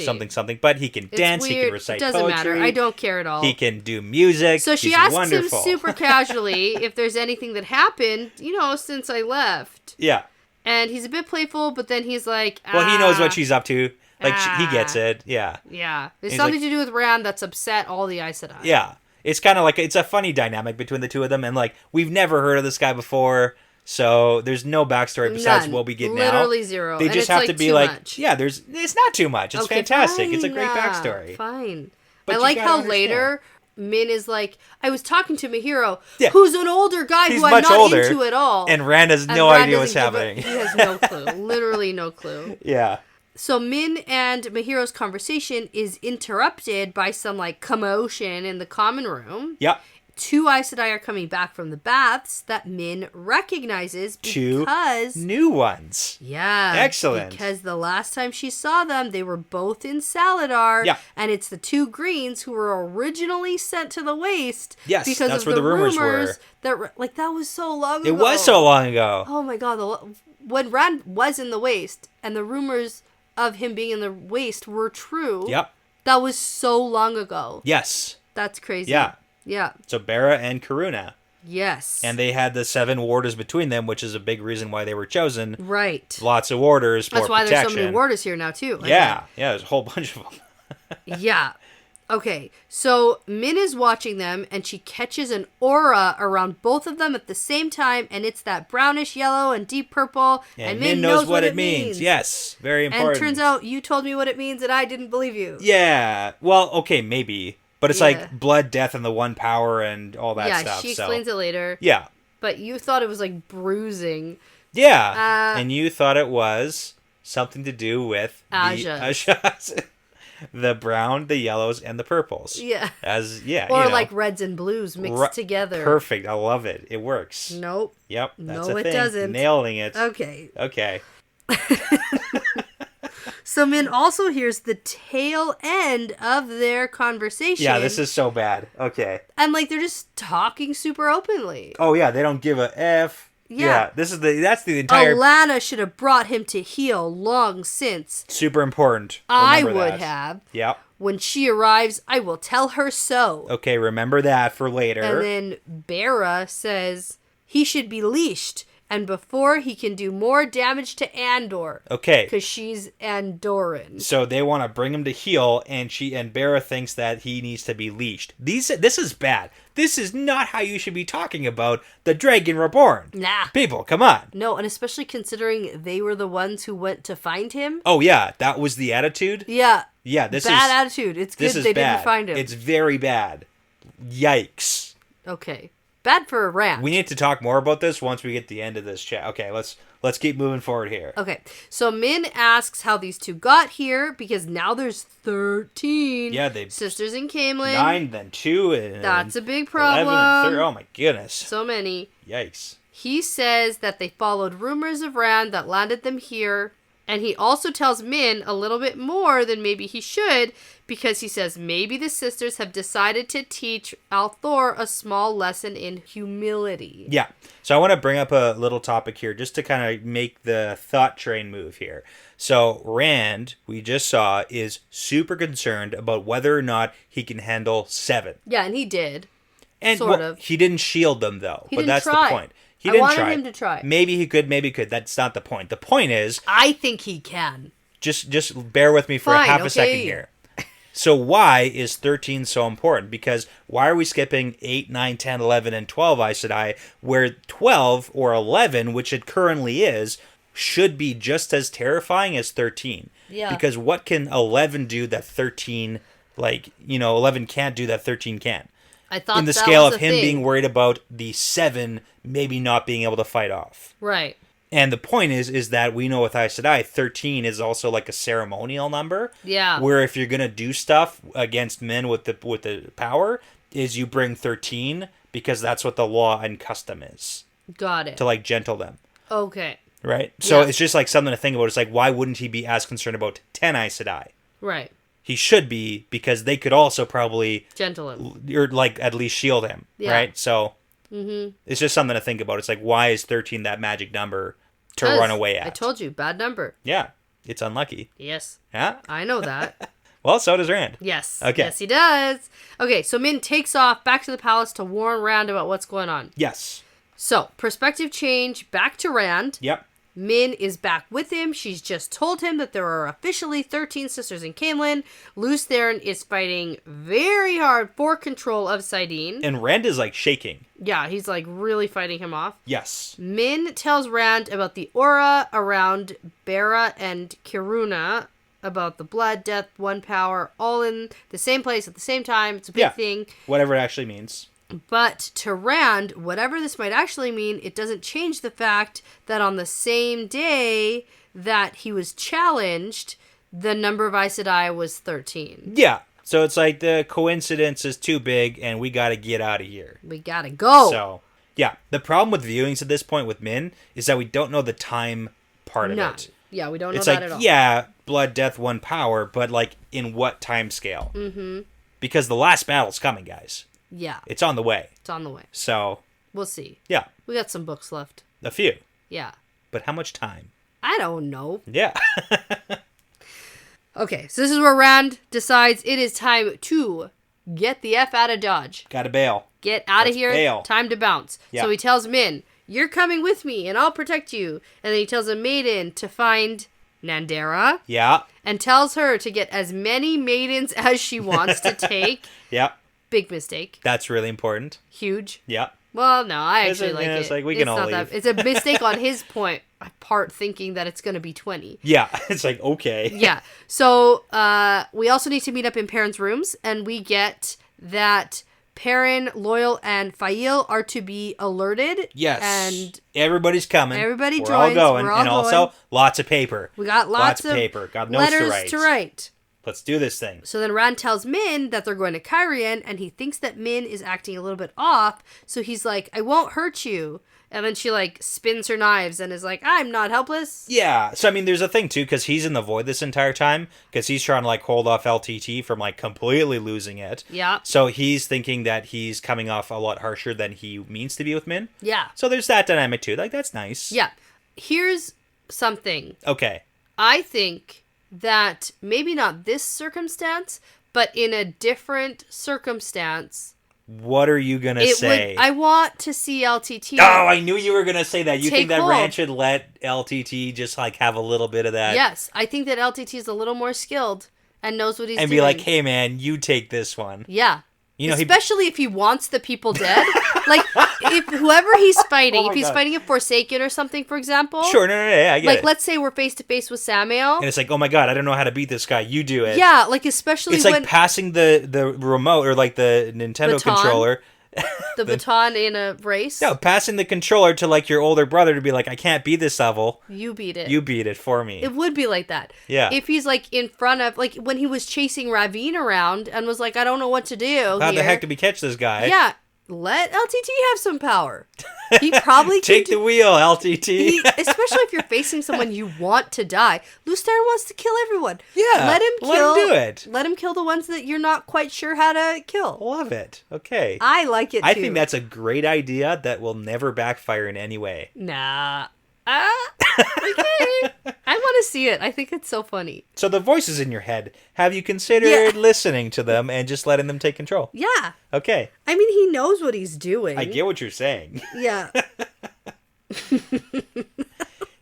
something. But he can dance, he can recite poetry. It doesn't matter. I don't care at all. He can do music. So she asks him super casually if there's anything that happened, since I left. Yeah. And he's a bit playful, but then he's like, well, he knows what she's up to. He gets it. Yeah. Yeah. There's something to do with Rand that's upset all the Aes Sedai. Yeah. It's kind of it's a funny dynamic between the two of them, and we've never heard of this guy before, so there's no backstory besides what we get now. Literally zero. They just have to be much. it's not too much. It's fantastic. It's a great backstory. Fine. But I like how later Min is I was talking to Mahiro, yeah. who's an older guy He's who I'm much not older, into at all. And Rand has no idea what's happening. He has no clue. Literally no clue. Yeah. So Min and Mahiro's conversation is interrupted by some commotion in the common room. Yep. 2 Aes Sedai are coming back from the baths that Min recognizes because... 2 new ones. Yeah. Excellent. Because the last time she saw them, they were both in Saladar. Yeah. And it's the 2 Greens who were originally sent to the Waste. Yes, because that's of where the rumors were. That was so long ago. It was so long ago. Oh my god. When Rand was in the Waste, and the rumors of him being in the Waste were true. Yep. That was so long ago. Yes. That's crazy. Yeah. Yeah. So Bera and Karuna. Yes. And they had the 7 warders between them, which is a big reason why they were chosen. Right. Lots of warders, more That's why protection. there's so many warders here now, too. Yeah. Yeah, there's a whole bunch of them. Yeah. Okay, so Min is watching them, and she catches an aura around both of them at the same time, and it's that brownish yellow and deep purple, and Min knows what it means. Yes, very important. And it turns out you told me what it means, and I didn't believe you. Yeah, well, okay, maybe. But it's like blood, death, and the one power and all that stuff. Yeah, she explains it later. Yeah. But you thought it was like bruising. Yeah, and you thought it was something to do with Ajas. The brown, the yellows, and the purples. Yeah. Or like reds and blues mixed together. Perfect. I love it. It works. Nope. Yep. That's no, a it thing. doesn't. Nailing it. Okay. So Min also hears the tail end of their conversation. Yeah, this is so bad. Okay. And like they're just talking super openly. Oh yeah, they don't give a F. Yeah. That's the entire... Alana should have brought him to heel long since. Super important. I would have. Yep. When she arrives, I will tell her so. Okay, remember that for later. And then Bera says he should be leashed, and before he can do more damage to Andor. Okay. Because she's Andoran. So they want to bring him to heel, and Bera thinks that he needs to be leashed. This is bad. This is not how you should be talking about the Dragon Reborn. Nah. People, come on. No, and especially considering they were the ones who went to find him. Oh, yeah. That was the attitude? Yeah. Yeah, bad attitude. It's good they didn't find him. It's very bad. Yikes. Okay. Bad for Rand. We need to talk more about this once we get to the end of this chat. Okay, let's keep moving forward here. Okay, so Min asks how these 2 got here, because now there's 13 sisters in Cairhien. 9, then 2, and that's a big problem. 11 and 3. Oh my goodness. So many. Yikes. He says that they followed rumors of Rand that landed them here, and he also tells Min a little bit more than maybe he should, because he says maybe the sisters have decided to teach Althor a small lesson in humility. Yeah. So I want to bring up a little topic here just to kind of make the thought train move here. So Rand, we just saw, is super concerned about whether or not he can handle 7. Yeah, and he did. And sort of. He didn't shield them, though. He but didn't that's try. the point. He I didn't wanted try. him to try. Maybe he could, maybe he could. That's not the point. The point is... I think he can. Just bear with me for half a second here. So why is 13 so important? Because why are we skipping 8, 9, 10, 11, and 12 Aes Sedai, where 12 or 11, which it currently is, should be just as terrifying as 13? Yeah. Because what can 11 do that 13, 11 can't do that 13 can? I thought in the that scale was of him thing. being worried about the 7 maybe not being able to fight off. Right. And the point is that we know with Aes Sedai, 13 is also like a ceremonial number. Yeah. Where if you're gonna do stuff against men with the power, is you bring 13 because that's what the law and custom is. Got it. To like gentle them. Okay. Right. So it's just like something to think about. It's like, why wouldn't he be as concerned about 10 Aes Sedai? Right. He should be, because they could also probably gentle him, or like at least shield him. Yeah. Right. So it's just something to think about. It's like, why is 13 that magic number to run away at? I told you, bad number. Yeah, it's unlucky. Yes. Yeah, I know that. Well, so does Rand. Yes. Okay. Yes, he does. Okay, so Min takes off back to the palace to warn Rand about what's going on. Yes. So, perspective change back to Rand. Yep. Min is back with him. She's just told him that there are officially 13 sisters in Cairhien. Lews Therin is fighting very hard for control of Saidin. And Rand is like shaking. Yeah, he's like really fighting him off. Yes. Min tells Rand about the aura around Bera and Karuna, about the blood, death, one power, all in the same place at the same time. It's a big thing. Whatever it actually means. But to Rand, whatever this might actually mean, it doesn't change the fact that on the same day that he was challenged, the number of Aes Sedai was 13. Yeah. So it's like the coincidence is too big and we got to get out of here. We got to go. So, yeah. The problem with viewings at this point with Min is that we don't know the time part of it. Yeah, we don't know it's that like, at all. yeah, blood, death, one power, but like in what time scale? Mm-hmm. Because the last battle's coming, guys. Yeah. It's on the way. It's on the way. So. We'll see. Yeah. We got some books left. A few. Yeah. But how much time? I don't know. Yeah. Okay, so this is where Rand decides it is time to get the F out of Dodge. Gotta bail. Get out of here. Bail. Time to bounce. Yeah. So he tells Min, you're coming with me and I'll protect you. And then he tells a maiden to find Nandera. Yeah. And tells her to get as many maidens as she wants to take. Yeah. Big mistake. That's really important. Huge. Yeah. Well, no, I actually like it. It's like we can all leave. It's a mistake on his part, thinking that it's going to be 20. Yeah, it's like, okay. Yeah. So we also need to meet up in Perrin's rooms, and we get that Perrin, Loyal, and Fail are to be alerted. Yes. And everybody's coming. Everybody We're joins. all going. We're all and going. Also, lots of paper. We got lots of paper. Got notes letters to write. Let's do this thing. So then Rand tells Min that they're going to Cairhien, and he thinks that Min is acting a little bit off. So he's like, I won't hurt you. And then she, like, spins her knives and is like, I'm not helpless. Yeah. So, I mean, there's a thing, too, because he's in the void this entire time. Because he's trying to, like, hold off LTT from, like, completely losing it. Yeah. So he's thinking that he's coming off a lot harsher than he means to be with Min. Yeah. So there's that dynamic, too. Like, that's nice. Yeah. Here's something. Okay. I think that maybe not this circumstance, but in a different circumstance. What are you going to say? I want to see LTT. Oh, I knew you were going to say that. You think that hold. Rand should let LTT just, like, have a little bit of that? Yes. I think that LTT is a little more skilled and knows what he's doing. And be like, hey, man, you take this one. Yeah. You know, especially if he wants the people dead. Like, if whoever he's fighting, if he's fighting a Forsaken or something, for example. Sure, no, yeah, I get it. Like, let's say we're face-to-face with Samael. And it's like, oh my god, I don't know how to beat this guy. You do it. Yeah, like, especially it's when... It's like passing the remote, or like the Nintendo controller. The baton in a race? No, passing the controller to, like, your older brother to be like, I can't beat this level. You beat it. You beat it for me. It would be like that. Yeah. If he's, like, in front of... Like, when he was chasing Ravine around and was like, I don't know what to do How the heck did we catch this guy? Yeah. Let LTT have some power. He probably Take the wheel, LTT. Especially if you're facing someone you want to die. Lustar wants to kill everyone. Yeah. Let him do it. Let him kill the ones that you're not quite sure how to kill. Love it. Okay. I like it too. I think that's a great idea that will never backfire in any way. Nah. Okay. I want to see it. I think it's so funny. So the voices in your head, have you considered listening to them and just letting them take control? Yeah. Okay. I mean, he knows what he's doing. I get what you're saying. Yeah.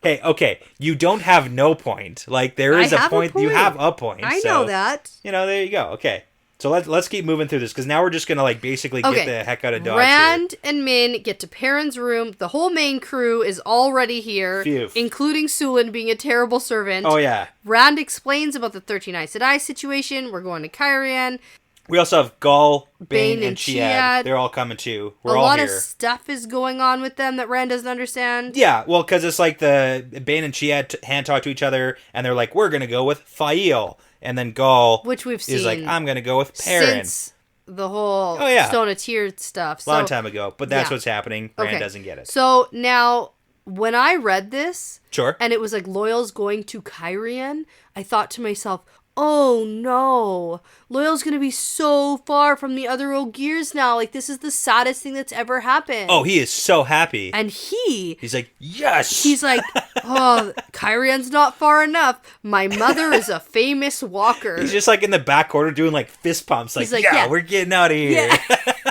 Hey, okay. You don't have no point. Like, there is a point. You have a point. I know that. You know, there you go. Okay. So let's keep moving through this, because now we're just going to, like, basically get the heck out of Dodge Rand here. and Min get to Perrin's room. The whole main crew is already here, including Sulin being a terrible servant. Oh, yeah. Rand explains about the 13 Aes Sedai situation. We're going to Cairhien. We also have Gul, Bane, and Chiad. They're all coming too. We're all here. A lot of stuff is going on with them that Rand doesn't understand. Yeah, well, because it's like the Bane and Chiad hand talk to each other, and they're like, we're going to go with Fail. And then Gul, which we've seen, is like, I'm going to go with Perrin. Since the whole Stone of Tears stuff. Long time ago, but that's what's happening. Rand doesn't get it. So now, when I read this, sure, and it was like Loyal's going to Cairhien, I thought to myself, oh no, Loyal's gonna be so far from the other Ogiers now. Like, this is the saddest thing that's ever happened. Oh, he is so happy. And he's like, yes! He's like, oh, Cairhien's not far enough. My mother is a famous walker. He's just like in the back corner doing like fist pumps. Like, yeah, we're getting out of here. Yeah.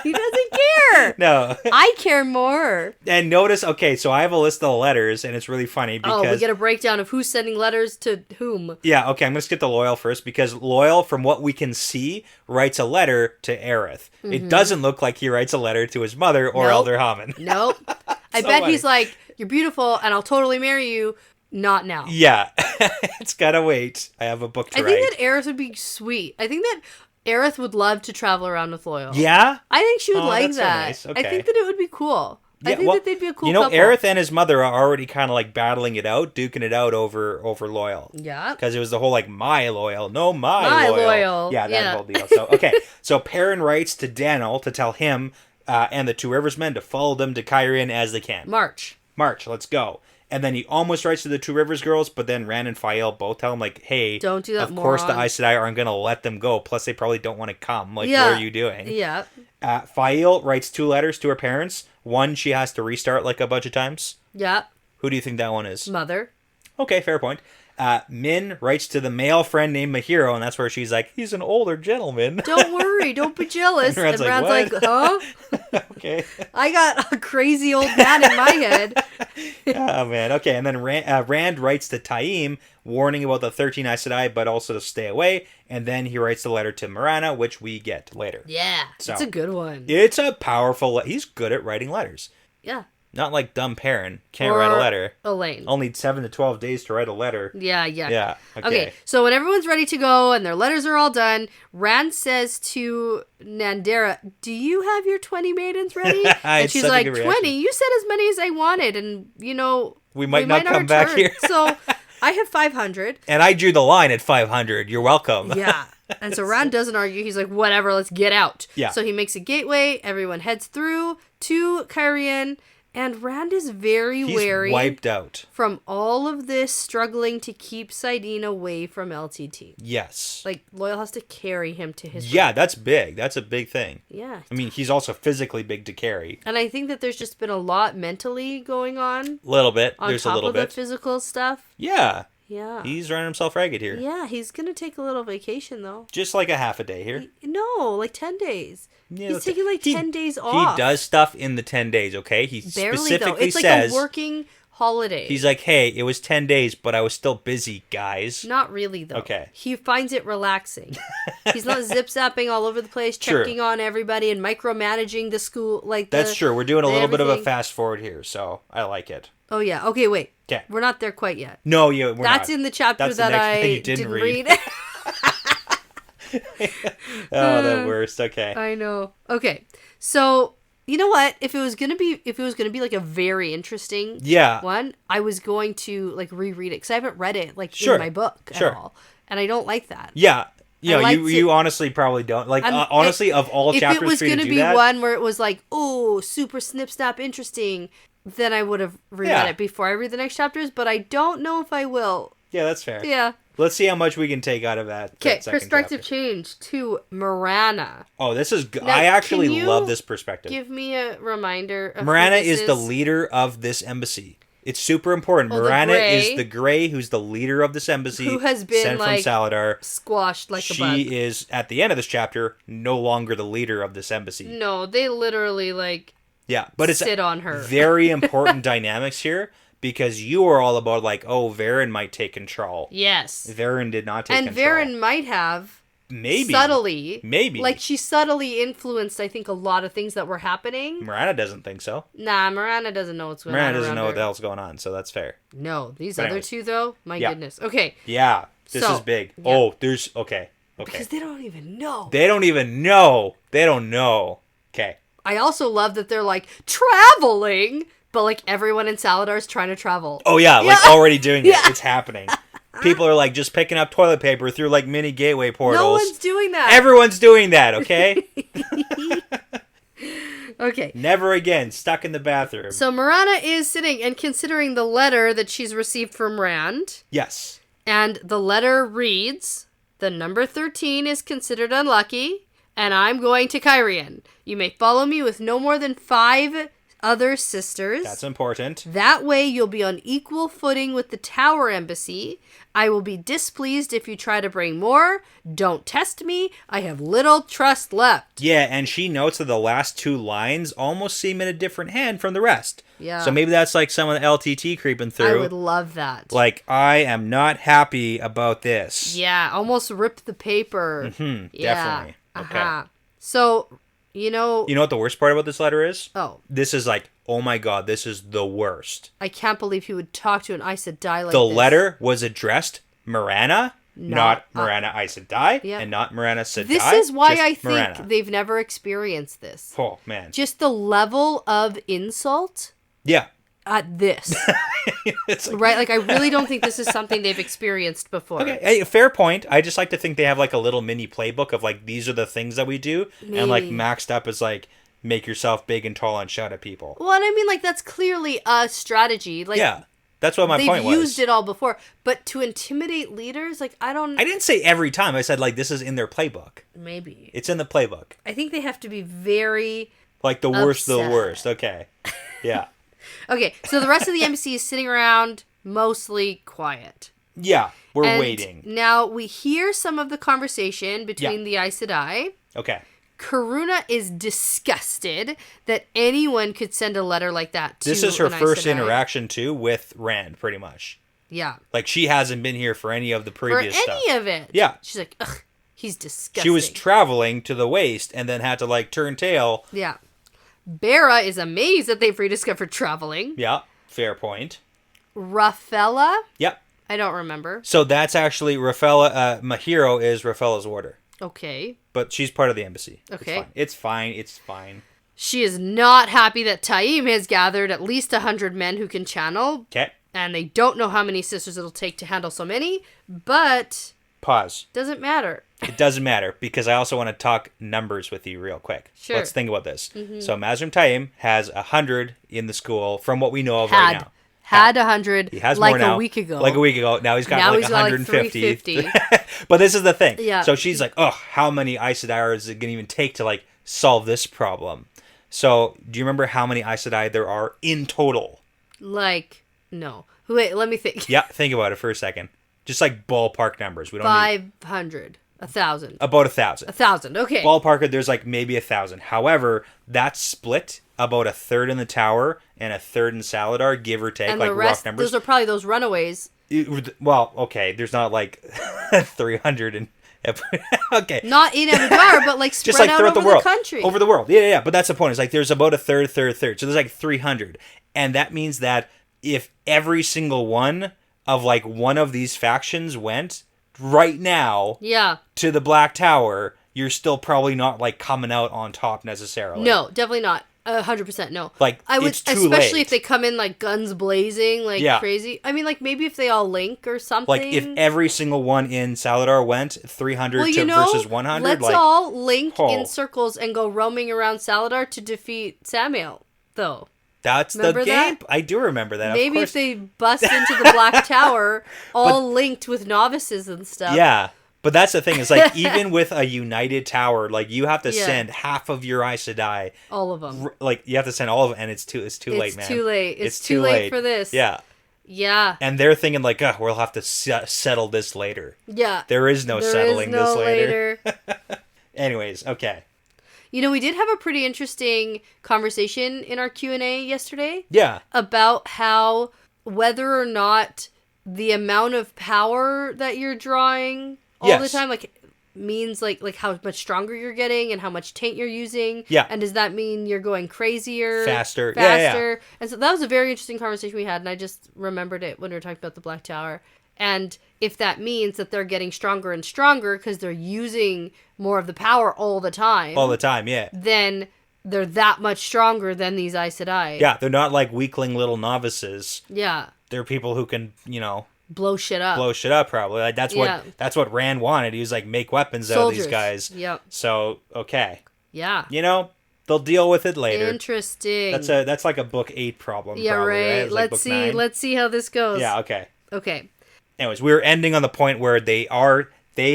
He doesn't care. No. I care more. And notice, okay, so I have a list of the letters, and it's really funny because... Oh, we get a breakdown of who's sending letters to whom. Yeah, okay, I'm going to skip the Loyal first, because Loyal, from what we can see, writes a letter to Aerith. Mm-hmm. It doesn't look like he writes a letter to his mother or Elder Hammond. Nope. I bet he's like, you're beautiful, and I'll totally marry you. Not now. Yeah. It's gotta wait. I have a book to write. I think that Aerith would be sweet. I think that Aerith would love to travel around with Loyal. Yeah? I think she would like that. So nice. Okay. I think that it would be cool. I think that they'd be a cool you know, couple. Aerith and his mother are already kind of like battling it out, duking it out over Loyal. Yeah. Because it was the whole like, my Loyal, no, my Loyal. Yeah, that whole deal. So, okay. So Perrin writes to Daniel to tell him and the Two Rivers men to follow them to Cairhien as they can. March, let's go. And then he almost writes to the Two Rivers girls, but then Rand and Fael both tell him, like, hey, don't do that, of course the Aes Sedai aren't going to let them go. Plus, they probably don't want to come. Like, what are you doing? Yeah. Fael writes 2 letters to her parents. One, she has to restart, like, a bunch of times. Yeah. Who do you think that one is? Mother. Okay, fair point. Min writes to the male friend named Mahiro, and that's where she's like, he's an older gentleman. Don't worry, don't be jealous. And Rand's like, huh? Okay. I got a crazy old man in my head. Oh, man. Okay, and then Rand writes to Taim, warning about the 13 Aes Sedai, but also to stay away. And then he writes the letter to Marana, which we get later. Yeah, so, it's a good one. It's a powerful... He's good at writing letters. Yeah. Not like dumb Perrin. Can't write a letter. Elaine. Only 7 to 12 days to write a letter. Yeah. Yeah. Okay, so when everyone's ready to go and their letters are all done, Rand says to Nandera, do you have your 20 maidens ready? And she's like, 20? You said as many as I wanted, and, you know... We might not come back here. So I have 500. And I drew the line at 500. You're welcome. Yeah. And so Rand doesn't argue. He's like, whatever, let's get out. Yeah. So he makes a gateway. Everyone heads through to Cairhien. And Rand is very wary. He's wiped out. From all of this struggling to keep Saidin away from LTT. Yes. Like, Loyal has to carry him to his Yeah, that's big. That's a big thing. Yeah. I mean, he's also physically big to carry. And I think that there's just been a lot mentally going on. A little bit. There's a little bit. On top of the physical stuff. Yeah. Yeah. He's running himself ragged here. Yeah, he's going to take a little vacation, though. Just like a half a day here. No, like 10 days. Yeah, he's taking like 10 days off. He does stuff in the 10 days, okay? He Barely, specifically though. It's says... like a working holiday. He's like, hey, it was 10 days, but I was still busy, guys. Not really, though. Okay. He finds it relaxing. He's not zip-zapping all over the place, checking on everybody and micromanaging the school. That's true. We're doing a little bit of a fast forward here, so I like it. Oh, yeah. Okay, wait. Okay. We're not there quite yet. No, we're not. That's in the chapter that I didn't read. Oh, the worst. Okay. I know. Okay. So, you know what? If it was gonna be like a very interesting one, I was going to like reread it because I haven't read it like in my book at all, and I don't like that. Yeah. You honestly probably don't. Like, honestly, of all chapters, if it was going to be one where it was like, oh, super snip snap interesting, then I would have reread it before I read the next chapters. But I don't know if I will. Yeah, that's fair. Yeah. Let's see how much we can take out of that. Okay, perspective change to Marana. Oh, this is good. I actually love this perspective. Give me a reminder of Marana is the leader of this embassy. It's super important. Marana is the Grey who's the leader of this embassy. Who has been sent from Saladar. Squashed like a bug. She is, at the end of this chapter, no longer the leader of this embassy. No, they literally but sit on her. Very important dynamics here. Because you are all about like, oh, Varen might take control. Yes. Varen did not take control. And Varen might have. Maybe. Subtly. Maybe. Like, she subtly influenced, I think, a lot of things that were happening. Marana doesn't think so. Nah, Marana doesn't know what's going on. Marana doesn't know what the hell's going on, so that's fair. No, these other two, though? My goodness. Okay. Yeah, this is big. Yeah. Oh, there's... Okay. Because they don't even know. They don't even know. They don't know. Okay. I also love that they're, like, traveling... But, like, everyone in Saladar's trying to travel. Oh, yeah. Like, already doing it. It's happening. People are, like, just picking up toilet paper through, like, mini gateway portals. No one's doing that. Everyone's doing that, okay? Okay. Never again. Stuck in the bathroom. So, Marana is sitting and considering the letter that she's received from Rand. Yes. And the letter reads, the number 13 is considered unlucky, and I'm going to Cairhien. You may follow me with no more than 5... other sisters. That's important. That way you'll be on equal footing with the Tower Embassy. I will be displeased if you try to bring more. Don't test me. I have little trust left. Yeah, and she notes that the last 2 lines almost seem in a different hand from the rest. Yeah. So maybe that's like some of the LTT creeping through. I would love that. Like, I am not happy about this. Yeah, almost rip the paper. Mm-hmm, yeah, definitely. Okay. So... You know what the worst part about this letter is? Oh. This is like, oh my god, this is the worst. I can't believe he would talk to an Aes Sedai like this. The letter was addressed Marana, not Morana Aes Sedai, yeah. and not Morana Sedai. This is why just I think Morana. they've never experienced this. Oh, man. Just the level of insult Yeah. at this. It's like, Right? Like, I really don't think this is something they've experienced before. okay, hey, fair point. I just like to think they have like a little mini playbook of like, these are the things that we do. Maybe. And like maxed up is like, make yourself big and tall and shout at people. Well, and I mean, like, that's clearly a strategy. Like, Yeah. That's what my point was. They've used it all before. But to intimidate leaders, like, I didn't say every time. I said, like, this is in their playbook. Maybe. It's in the playbook. I think they have to be very... Like, the worst of upset. the worst. Okay. Yeah. Okay, so the rest of the embassy is sitting around, mostly quiet. Yeah. We're And waiting. Now, we hear some of the conversation between the Aes Sedai. Okay. Karuna is disgusted that anyone could send a letter like that to This is her an Aes first Sedai. interaction, too, with Rand, pretty much. Yeah. Like, she hasn't been here for any of the previous For stuff. any of it. Yeah. She's like, ugh, he's disgusting. She was traveling to the waste and then had to, like, turn tail. Yeah. Bera is amazed that they've rediscovered traveling. Yeah. Fair point. Rafaela? Yep. I don't remember. So that's actually Rafaela. Mahiro is Rafaela's order. Okay. But she's part of the embassy. Okay. It's fine. It's fine. She is not happy that Taim has gathered at least 100 men who can channel. Okay. And they don't know how many sisters it'll take to handle so many. But... Pause. Doesn't matter. It doesn't matter, because I also want to talk numbers with you real quick. Sure. Let's think about this. Mm-hmm. So Mazrim Taim has 100 in the school from what we know of right now. Had 100 He has like more now. a week ago. Like a week ago. Now he's got Now like he's got, like, 150. 350. But this is the thing. Yeah. So she's like, oh, how many Aes Sedai is it going to even take to like solve this problem? So do you remember how many Aes Sedai there are in total? Like, no. Wait, let me think. Yeah, think about it for a second. Just like ballpark numbers. We don't need 500. 1,000. about 1,000. 1,000, okay. Ballpark, there's like maybe 1,000. However, that's split about a third in the tower and a third in Saladar, give or take, and like the rest, rough numbers. those are probably those runaways. Well, okay, there's not like 300 and okay. Not in McGuire, but like spread Just like out throughout over the world. the country. Over the world. Yeah. But that's the point. It's like there's about a third. So there's like 300. And that means that if every single one of like one of these factions went right now Yeah. to the Black Tower, you're still probably not like coming out on top necessarily. No, definitely not. 100% no. Like, I would, it's too especially late. if they come in like guns blazing, like Yeah. crazy. I mean, like maybe if they all link or something. Like if every single one in Saladar went 300 versus 100, let's like all link oh. in circles and go roaming around Saladar to defeat Samael, though. that's Remember the game. that? I do remember that. Maybe of if course. they bust into the Black Tower, all linked with novices and stuff. Yeah. But that's the thing, is like even with a united tower, like you have to Yeah. send half of your Aes Sedai. All of them. Like you have to send all of it, and it's too late, man. It's too late. It's too late for this. Yeah. Yeah. And they're thinking like, oh, we'll have to settle this later. Yeah. There is no There settling is no this later. Anyways, okay. You know, we did have a pretty interesting conversation in our Q&A yesterday Yeah. about how whether or not the amount of power that you're drawing all Yes. the time means like how much stronger you're getting and how much taint you're using. Yeah. And does that mean you're going crazier? Faster. Yeah. And so that was a very interesting conversation we had, and I just remembered it when we were talking about the Black Tower. And if that means that they're getting stronger and stronger because they're using more of the power all the time. All the time, yeah. Then they're that much stronger than these Aes Sedai. Yeah, they're not like weakling little novices. Yeah. They're people who can, Blow shit up. blow shit up probably. Like that's what Rand wanted. He was like, make weapons out of these guys. Yep. So, okay. Yeah. They'll deal with it later. Interesting. That's like a book 8 problem. Yeah, probably, right. It's like Let's book 9. Let's see how this goes. Yeah, okay. Okay. Anyways, we're ending on the point where they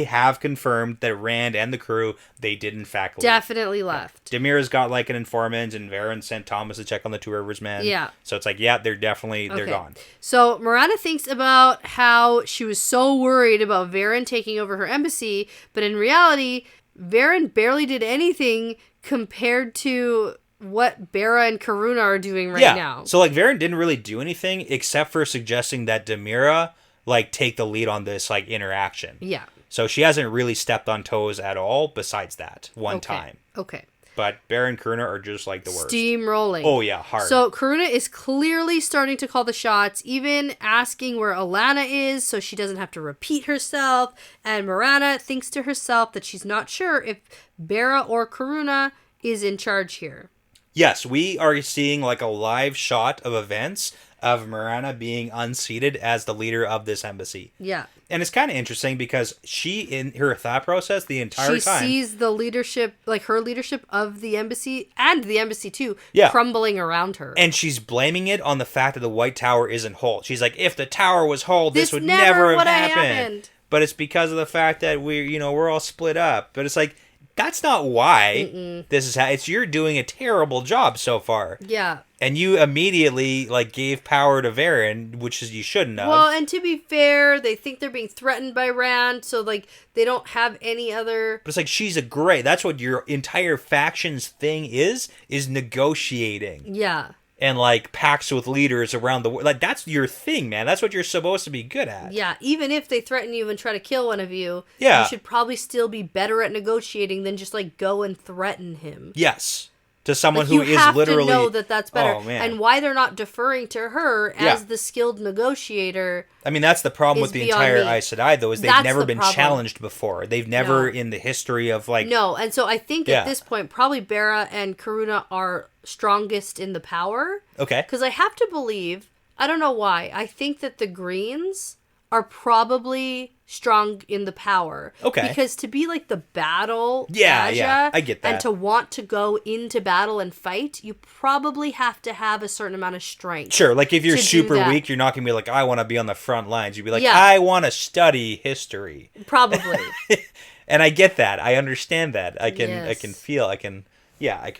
have confirmed that Rand and the crew, they did in fact leave. Definitely left. Demira's got like an informant, and Varen sent Thomas to check on the Two Rivers men. Yeah. So it's like, yeah, they're gone. So Miranda thinks about how she was so worried about Varen taking over her embassy, but in reality, Varen barely did anything compared to what Bera and Karuna are doing right now. So like Varen didn't really do anything except for suggesting that Demira like take the lead on this like interaction. Yeah. So she hasn't really stepped on toes at all besides that one time. Okay. but Bear and Karuna are just like the worst. Steamrolling. Oh yeah, hard. So Karuna is clearly starting to call the shots, even asking where Alana is so she doesn't have to repeat herself. And Marana thinks to herself that she's not sure if Bera or Karuna is in charge here. Yes, we are seeing like a live shot of events of Marana being unseated as the leader of this embassy. Yeah. And it's kind of interesting because she, in her thought process the entire time... She sees the leadership, like her leadership of the embassy, and the embassy too, crumbling around her. And she's blaming it on the fact that the White Tower isn't whole. She's like, if the tower was whole, this would never have happened. But it's because of the fact that we're all split up. But it's like, that's not why this is it's you're doing a terrible job so far. Yeah. And you immediately gave power to Varen, which is you shouldn't have. Well, and to be fair, they think they're being threatened by Rand, so they don't have any other. But it's she's a great. That's what your entire faction's thing is negotiating. Yeah. And pacts with leaders around the world. That's your thing, man. That's what you're supposed to be good at. Yeah, even if they threaten you and try to kill one of you, you should probably still be better at negotiating than just go and threaten him. Yes. To someone who is literally... You have to know that that's better. Oh, man. And why they're not deferring to her as the skilled negotiator. I mean, that's the problem with the entire Aes Sedai, though, is they've never been challenged before. They've never, in the history of, No, and so I think at this point, probably Bera and Karuna are strongest in the power. Okay. Because I have to believe, I don't know why, I think that the Greens are probably strong in the power. Okay. Because to be the battle yeah, I get that. And to want to go into battle and fight, you probably have to have a certain amount of strength. Sure, if you're super weak, you're not going to be I want to be on the front lines. You'd be I want to study history. Probably. And I get that. I understand that. I can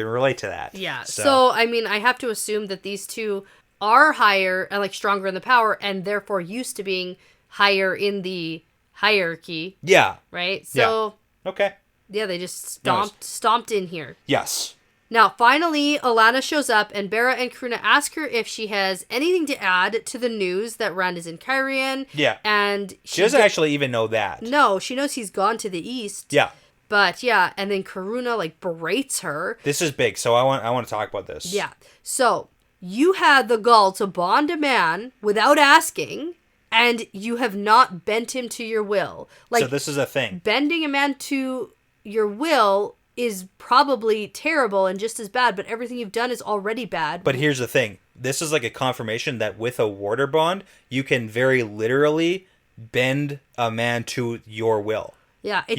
relate to that. Yeah. So, I mean, I have to assume that these two are higher and stronger in the power and therefore used to being higher in the hierarchy. Yeah. Right? So okay. Yeah, they just stomped in here. Yes. Now, finally, Alana shows up and Bera and Karuna ask her if she has anything to add to the news that Rand is in Cairhien. Yeah. And she doesn't actually even know that. No, she knows he's gone to the east. Yeah. But yeah, and then Karuna berates her. This is big, so I want to talk about this. Yeah. So, you had the gall to bond a man without asking, and you have not bent him to your will. So this is a thing. Bending a man to your will is probably terrible and just as bad, but everything you've done is already bad. But here's the thing. This is a confirmation that with a warder bond, you can very literally bend a man to your will. Yeah, it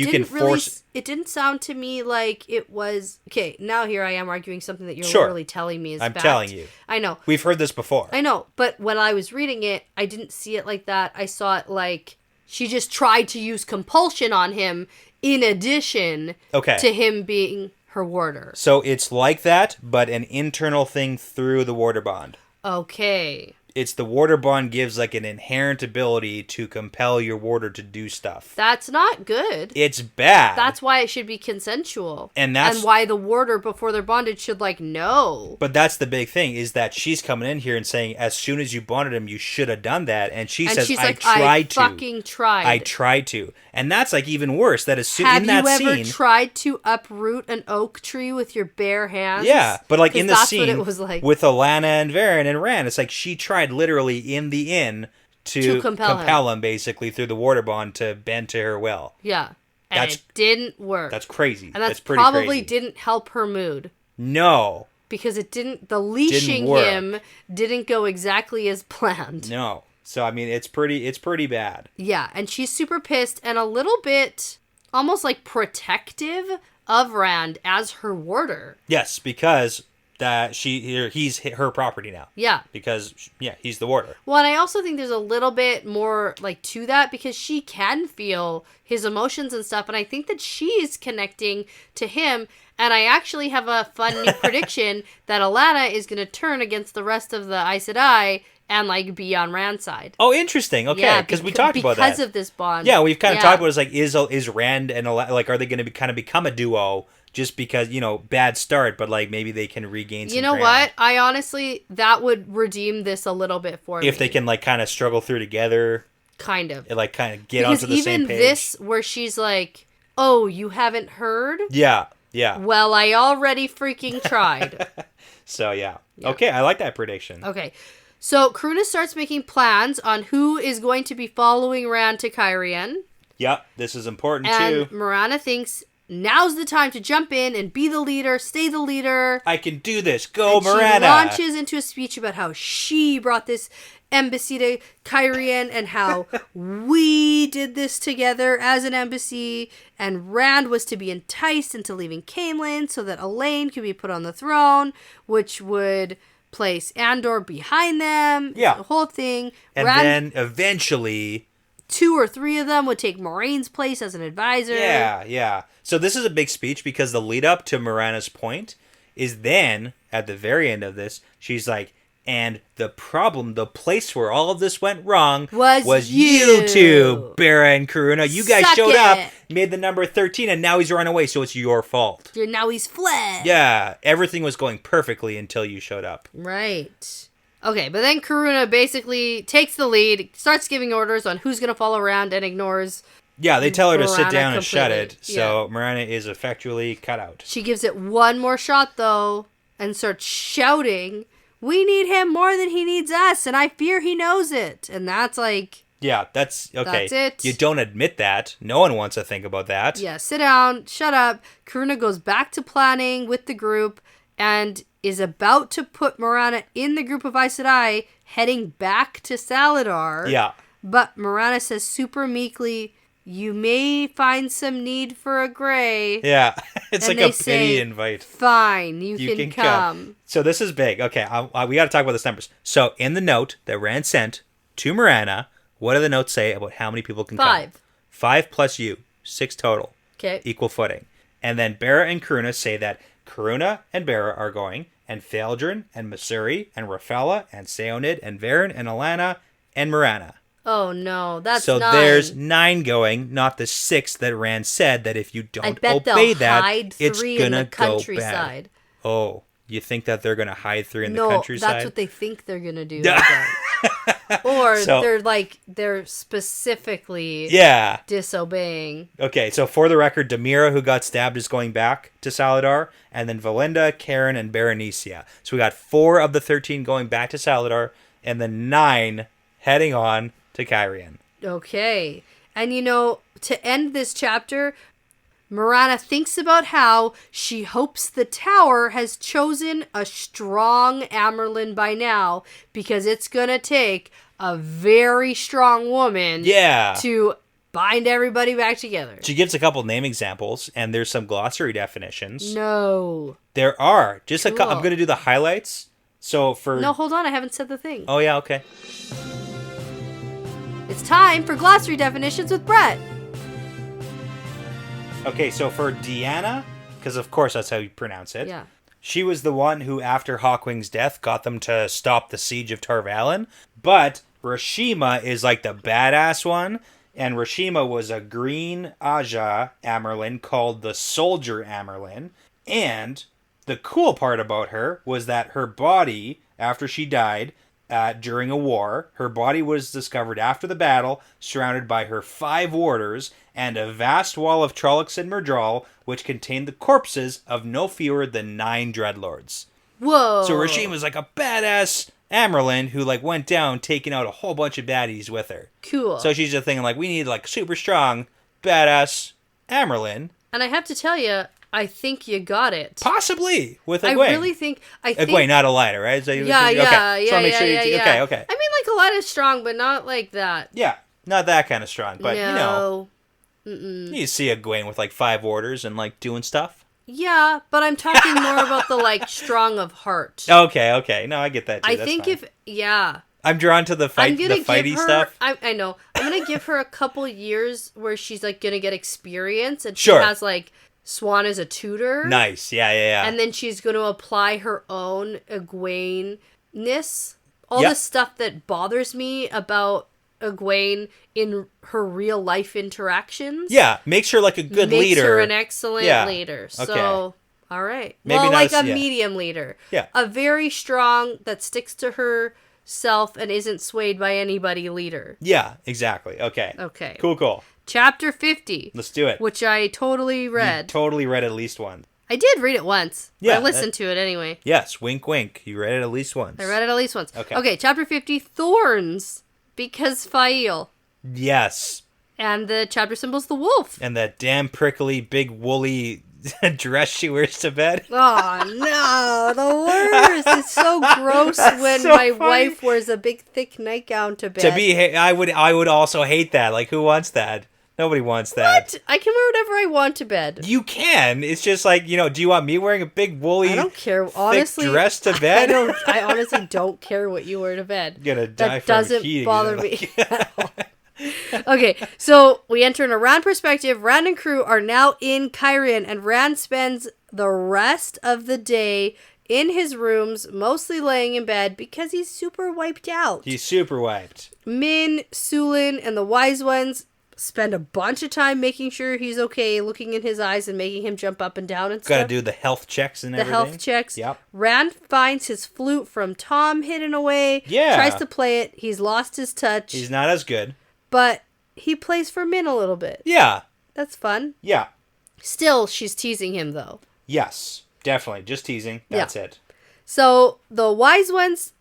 didn't sound to me like it was... Okay, now here I am arguing something that you're literally telling me is I'm fact. telling you. I know. We've heard this before. I know, but when I was reading it, I didn't see it like that. I saw it she just tried to use compulsion on him in addition to him being her warder. So it's like that, but an internal thing through the warder bond. Okay. It's the warder bond gives an inherent ability to compel your warder to do stuff. That's not good. It's bad. That's why it should be consensual. And why the warder before they're bonded should know. But that's the big thing is that she's coming in here and saying as soon as you bonded him you should have done that, and she's I fucking tried. I tried to. And that's even worse that as soon in that scene. Have you ever tried to uproot an oak tree with your bare hands? Yeah, but in the scene what it was with Alana and Varen and Rand, it's she tried literally in the inn to compel him basically through the warder bond to bend to her will. Yeah. And it didn't work. That's crazy. And that's pretty probably crazy. Didn't help her mood. No. Because the leashing him didn't go exactly as planned. No. So I mean it's pretty bad. Yeah, and she's super pissed and a little bit almost protective of Rand as her warder. Yes, because that he's her property now. Yeah. Because he's the warder. Well, and I also think there's a little bit more to that because she can feel his emotions and stuff, and I think that she's connecting to him. And I actually have a fun new prediction that Alana is going to turn against the rest of the Aes Sedai and be on Rand's side. Oh, interesting. Okay, because we talked about that because of this bond. Yeah, we've kind of talked about it. Is Rand and Alana, are they going to kind of become a duo? Just because, bad start, but maybe they can regain some You know ground. what? I honestly, that would redeem this a little bit for me. If they can, kind of struggle through together. Kind of. And, kind of get onto the same page. Because even this, where she's oh, you haven't heard? Yeah. Yeah. Well, I already freaking tried. So, yeah. Okay, I like that prediction. Okay. So, Karuna starts making plans on who is going to be following Rand to Cairhien. Yep, this is important, and too. Morana thinks now's the time to jump in and be the leader, stay the leader. I can do this. Go, and Morana. She launches into a speech about how she brought this embassy to Cairhien and how we did this together as an embassy, and Rand was to be enticed into leaving Caemlyn so that Elaine could be put on the throne, which would place Andor behind them. Yeah. The whole thing. And Rand, then eventually 2 or 3 of them would take Moraine's place as an advisor. Yeah. So this is a big speech because the lead up to Morana's point is then, at the very end of this, she's like, and the problem, the place where all of this went wrong was you two, Bera and Karuna. You guys showed up, made the number 13, and now he's run away, so it's your fault. Now he's fled. Yeah, everything was going perfectly until you showed up. Right. Okay, but then Karuna basically takes the lead, starts giving orders on who's going to follow around, and ignores... Yeah, they tell her to sit Morana down and shut completely. it, so Morana is effectually cut out. She gives it one more shot, though, and starts shouting, "We need him more than he needs us, and I fear he knows it." And that's like... Yeah, that's... Okay. That's it. You don't admit that. No one wants to think about that. Yeah, sit down, shut up. Karuna goes back to planning with the group, and is about to put Morana in the group of Aes Sedai, heading back to Saladar. Yeah. But Morana says super meekly, "You may find some need for a Grey." Yeah, it's And like a they pity say, invite. "Fine, you can come." So this is big. Okay, we got to talk about this numbers. So in the note that Rand sent to Morana, what do the notes say about how many people can 5. come? 5 plus you. 6 total. Okay. Equal footing. And then Bera and Karuna say that Karuna and Bera are going, and Faldrin, and Masuri, and Raphella, and Seonid, and Varen, and Alana, and Morana. Oh no, that's so 9. there's 9 going, not the 6 that Rand said that if you don't I bet obey they'll that, hide it's 3 gonna in the go bad. countryside. Oh, you think that they're gonna hide 3 in the countryside? No, that's what they think they're gonna do. Or So- they're specifically Yeah. disobeying. Okay, so for the record, Demira, who got stabbed, is going back to Saladar, and then Valinda, Karen, and Berenicia. So we got 4 of the 13 going back to Saladar, and then 9 heading on to Cairhien. Okay. And to end this chapter, Morana thinks about how she hopes the Tower has chosen a strong Amyrlin by now, because it's going to take a very strong woman to bind everybody back together. She gives a couple name examples, and there's some glossary definitions. No. There are. Just Cool. I'm going to do the highlights. So for... No, hold on. I haven't said the thing. Oh, yeah, okay. It's time for glossary definitions with Brett. Okay, so for Deanna, because of course that's how you pronounce it. Yeah. She was the one who, after Hawkwing's death, got them to stop the siege of Tarvalon. But Rashima is like the badass one. And Rashima was a green Aja Amyrlin called the Soldier Amyrlin. And the cool part about her was that her body, after she died during a war, her body was discovered after the battle, surrounded by her 5 warders and a vast wall of Trollocs and Myrddraal, which contained the corpses of no fewer than 9 dreadlords. Whoa. So Rashima's like a badass Amyrlin who went down taking out a whole bunch of baddies with her. Cool. So she's just thinking we need super strong, badass Amyrlin. And I have to tell you, I think you got it. Possibly with Egwene. I really think... Egwene, not Elida, right? So Yeah. Okay. I mean, Elida's strong, but not like that. Yeah, not that kind of strong, but No. you see Egwene with 5 orders and doing stuff. Yeah, but I'm talking more about the strong of heart. Okay. No, I get that too. I That's think fine. I'm drawn to the fighty stuff. I know. I'm going to give her a couple years where she's going to get experience, and Sure. she has Swan as a tutor. Nice. Yeah. And then she's going to apply her own Egwene-ness. All Yep. the stuff that bothers me about Egwene in her real life interactions. Yeah, makes her a good makes leader. her an excellent leader. Okay. So, all right. Maybe well, not a as- yeah. medium leader. Yeah. A very strong, that sticks to herself and isn't swayed by anybody leader. Yeah, exactly. Okay. Okay. Cool. Chapter 50. Let's do it. Which I totally read. You totally read at least one. I did read it once. Yeah, I listened to it anyway. Yes, wink, wink. You read it at least once. I read it at least once. Okay, chapter 50, Thorns, because Fail. Yes. And the chapter symbol's the wolf. And that damn prickly, big, woolly dress she wears to bed. Oh, no. The worst. It's so gross when so my funny. wife wears a big, thick nightgown to bed. I would also hate that. Like, who wants that? Nobody wants that. What? I can wear whatever I want to bed. You can. It's just like, do you want me wearing a big, woolly, I don't care. Honestly, thick dress to bed? I honestly don't care what you wear to bed. You're gonna die That from doesn't heat, bother me at all. Okay, so we enter in a Rand perspective. Rand and crew are now in Cairhien, and Rand spends the rest of the day in his rooms, mostly laying in bed because he's super wiped out. He's super wiped. Min, Sulin, and the Wise Ones spend a bunch of time making sure he's okay, looking in his eyes and making him jump up and down and stuff. Gotta do the health checks and everything. The health checks. Yep. Rand finds his flute from Tom hidden away. Yeah. Tries to play it. He's lost his touch. He's not as good. But he plays for Min a little bit. Yeah. That's fun. Yeah. Still, she's teasing him, though. Yes. Definitely. Just teasing. That's it. So, the Wise Ones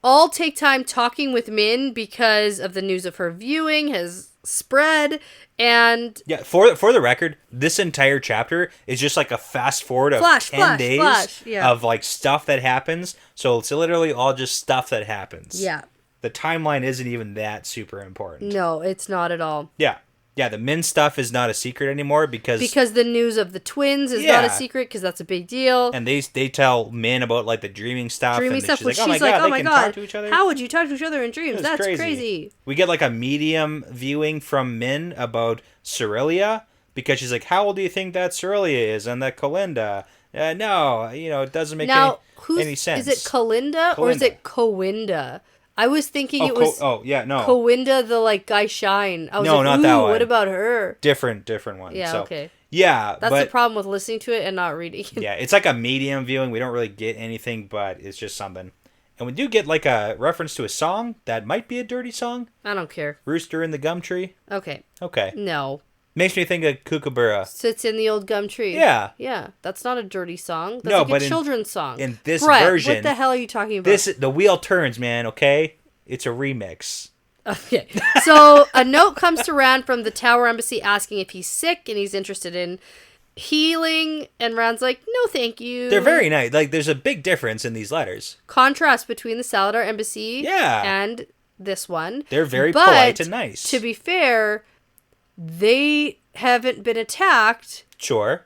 all take time talking with Min because of the news of her viewing has spread, and... Yeah, for the record, this entire chapter is just like a fast forward of 10 days of like stuff that happens. So it's literally all just stuff that happens. Yeah. The timeline isn't even that super important. No, it's not at all. Yeah. Yeah, the Min stuff is not a secret anymore because the news of the twins is not a secret because that's a big deal. And they tell Min about like the dreaming stuff. Which she's she's like, oh my god, talk to each other? How would you talk to each other in dreams? That's crazy. We get like a medium viewing from Min about Cerelia because she's like, how old do you think that Cerelia is and that Colinda? No, it doesn't make any sense. Is it Colinda or is it Cowinda? I was thinking it was Cowinda, the like guy Shine. I was like, not that one. What about her? Different one. Yeah, okay. Yeah, that's the problem with listening to it and not reading it. Yeah, it's like a medium viewing. We don't really get anything, but it's just something. And we do get like a reference to a song that might be a dirty song. I don't care. Rooster in the Gum Tree. Okay. No. Makes me think of Kookaburra. Sits in the old gum tree. Yeah. Yeah. That's not a dirty song. That's a children's song. In this Brett, version. What the hell are you talking about? The wheel turns, man, okay? It's a remix. Okay. So a note comes to Rand from the Tower Embassy asking if he's sick and he's interested in healing. And Rand's like, no, thank you. They're very nice. Like, there's a big difference in these letters. Contrast between the Saladar Embassy and this one. They're very polite and nice. To be fair, they haven't been attacked. Sure.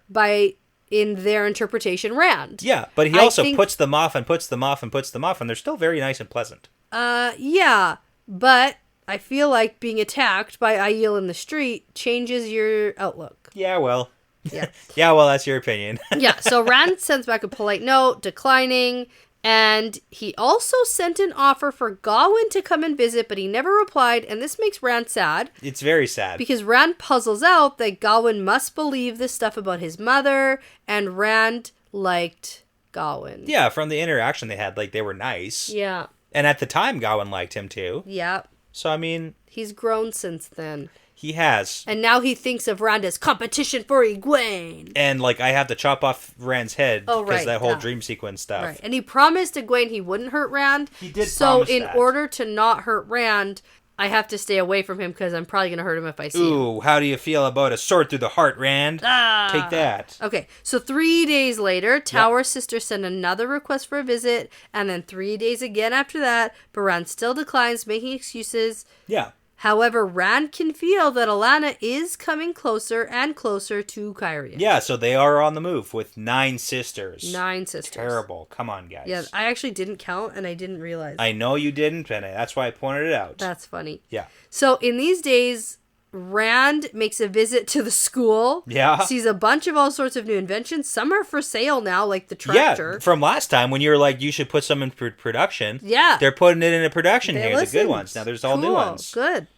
In their interpretation, Rand. Yeah, but he also puts them off and puts them off and puts them off, and they're still very nice and pleasant. Yeah, but I feel like being attacked by Aiel in the street changes your outlook. Yeah, well. Yeah. Yeah, well, that's your opinion. Yeah, so Rand sends back a polite note, declining, and he also sent an offer for Gawain to come and visit, but he never replied, and this makes Rand sad. It's very sad. Because Rand puzzles out that Gawain must believe this stuff about his mother, and Rand liked Gawain. Yeah, from the interaction they had, like, they were nice. Yeah. And at the time, Gawain liked him, too. Yeah. So, I mean... He's grown since then. He has. And now he thinks of Rand as competition for Egwene. And, like, I have to chop off Rand's head because that whole dream sequence stuff. Right. And he promised Egwene he wouldn't hurt Rand. He did so promise that. Order to not hurt Rand, I have to stay away from him because I'm probably going to hurt him if I see him. Ooh, how do you feel about a sword through the heart, Rand? Take that. Okay, so 3 days later, Tower's sister sent another request for a visit, and then 3 days again after that, but Rand still declines, making excuses. Yeah. However, Rand can feel that Alanna is coming closer and closer to Cairhien. Yeah, so they are on the move with 9 sisters. 9 sisters. Terrible. Come on, guys. Yeah, I actually didn't count, and I didn't realize. I know you didn't, and that's why I pointed it out. That's funny. Yeah. So in these days, Rand makes a visit to the school. Yeah. Sees a bunch of all sorts of new inventions. Some are for sale now, like the tractor. Yeah, from last time when you were like, you should put some in production. Yeah. They're putting it into production here. Listened. The good ones. Now there's all new ones. Good.